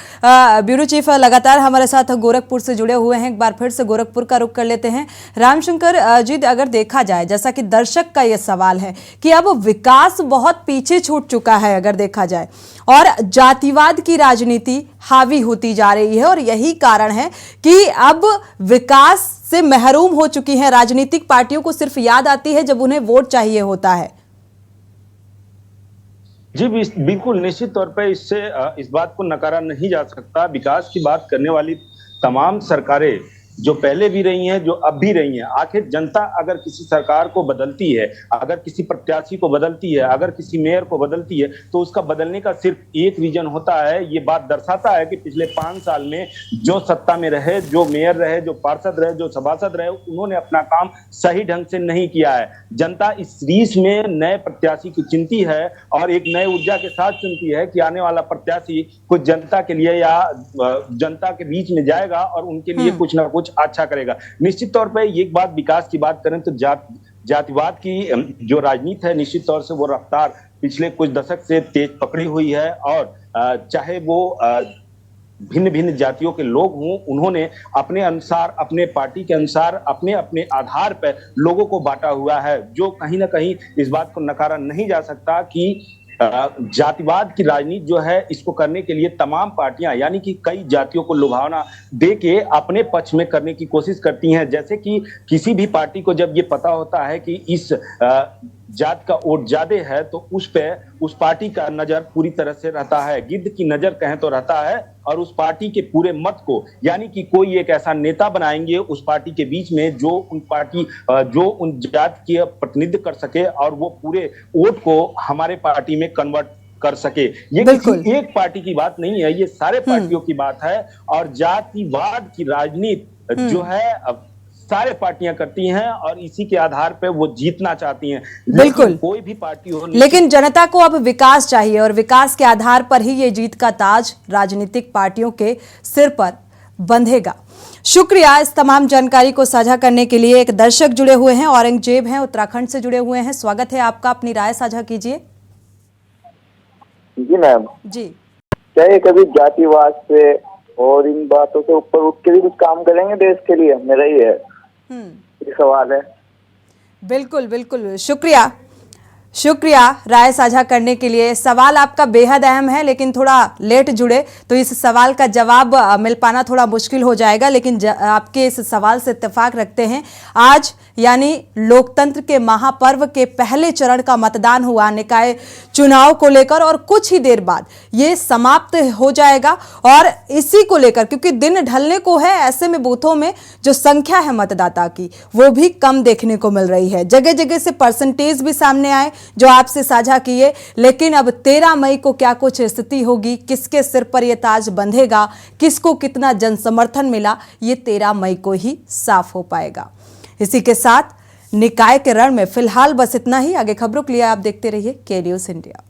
ब्यूरो चीफ लगातार हमारे साथ गोरखपुर से जुड़े हुए हैं, एक बार फिर से गोरखपुर का रुख कर लेते हैं। रामशंकर जी, अगर देखा जाए, जैसा कि दर्शक का ये सवाल है कि अब विकास बहुत पीछे छूट चुका है अगर देखा जाए, और जातिवाद की राजनीति हावी होती जा रही है, और यही कारण है कि अब विकास से महरूम हो चुकी हैं राजनीतिक पार्टियों को। सिर्फ याद आती है जब उन्हें वोट चाहिए होता है।
जी बिल्कुल, निश्चित तौर पे इससे इस बात को नकारा नहीं जा सकता। विकास की बात करने वाली तमाम सरकारें जो पहले भी रही हैं, जो अब भी रही हैं, आखिर जनता अगर किसी सरकार को बदलती है, अगर किसी प्रत्याशी को बदलती है, अगर किसी मेयर को बदलती है, तो उसका बदलने का सिर्फ एक रीजन होता है। ये बात दर्शाता है कि पिछले 5 साल में जो सत्ता में रहे, जो मेयर रहे, जो पार्षद रहे, जो सभासद रहे, उन्होंने अपना काम सही ढंग से नहीं किया है। जनता इस रीस में नए प्रत्याशी की चिंती है, और एक नए ऊर्जा के साथ चुनती है कि आने वाला प्रत्याशी कुछ जनता के लिए या जनता के बीच में जाएगा और उनके लिए कुछ ना कुछ अच्छा करेगा। निश्चित तौर पे एक बात, विकास की बात करें तो जातिवाद की जो राजनीति है, निश्चित तौर से वो रफ्तार पिछले कुछ दशक से तेज पकड़ी हुई है, और चाहे वो भिन्न भिन्न जातियों के लोग हों, उन्होंने अपने अनुसार, अपने पार्टी के अनुसार, अपने अपने आधार पर लोगों को बांटा हुआ है, जो कहीं ना कहीं इस बात को नकारा नहीं जा सकता कि जातिवाद की राजनीति जो है, इसको करने के लिए तमाम पार्टियां, यानी कि कई जातियों को लुभावना दे के अपने पक्ष में करने की कोशिश करती हैं। जैसे कि किसी भी पार्टी को जब ये पता होता है कि इस जात का वोट ज्यादा है, तो उस पार्टी का नजर पूरी तरह से रहता है, गिद्ध की नजर कहें तो रहता है, और उस पार्टी के पूरे मत को, यानी कि कोई एक ऐसा नेता बनाएंगे उस पार्टी के बीच में जो उन जात की प्रतिनिधित्व कर सके, और वो पूरे वोट को हमारे पार्टी में कन्वर्ट कर सके। ये किसी एक पार्टी की बात नहीं है, ये सारे पार्टियों की बात है। और जातिवाद की राजनीति जो है सारे पार्टियां करती हैं, और इसी के आधार पे वो जीतना चाहती हैं।
बिल्कुल,
कोई भी पार्टी हो,
लेकिन जनता को अब विकास चाहिए, और विकास के आधार पर ही ये जीत का ताज राजनीतिक पार्टियों के सिर पर बंधेगा। शुक्रिया इस तमाम जानकारी को साझा करने के लिए। एक दर्शक जुड़े हुए हैं, औरंगजेब हैं, उत्तराखंड से जुड़े हुए हैं, स्वागत है आपका, अपनी राय साझा कीजिए।
जी मैम
जी,
क्या ये कभी जातिवाद से और इन बातों से ऊपर उठ के भी कुछ काम करेंगे देश के लिए? मेरा ही है ये सवाल है।
बिल्कुल बिल्कुल, शुक्रिया राय साझा करने के लिए। सवाल आपका बेहद अहम है, लेकिन थोड़ा लेट जुड़े तो इस सवाल का जवाब मिल पाना थोड़ा मुश्किल हो जाएगा, लेकिन आपके इस सवाल से इत्तेफाक रखते हैं। आज यानी लोकतंत्र के महापर्व के पहले चरण का मतदान हुआ निकाय चुनाव को लेकर, और कुछ ही देर बाद ये समाप्त हो जाएगा। और इसी को लेकर, क्योंकि दिन ढलने को है, ऐसे में बूथों में जो संख्या है मतदाता की वो भी कम देखने को मिल रही है। जगह जगह से परसेंटेज भी सामने आए जो आपसे साझा किए, लेकिन अब 13 मई को क्या कुछ स्थिति होगी, किसके सिर पर यह ताज बंधेगा, किसको कितना जन समर्थन मिला, ये 13 मई को ही साफ हो पाएगा। इसी के साथ निकाय के रण में फिलहाल बस इतना ही। आगे खबरों के लिए आप देखते रहिए के न्यूज़ इंडिया।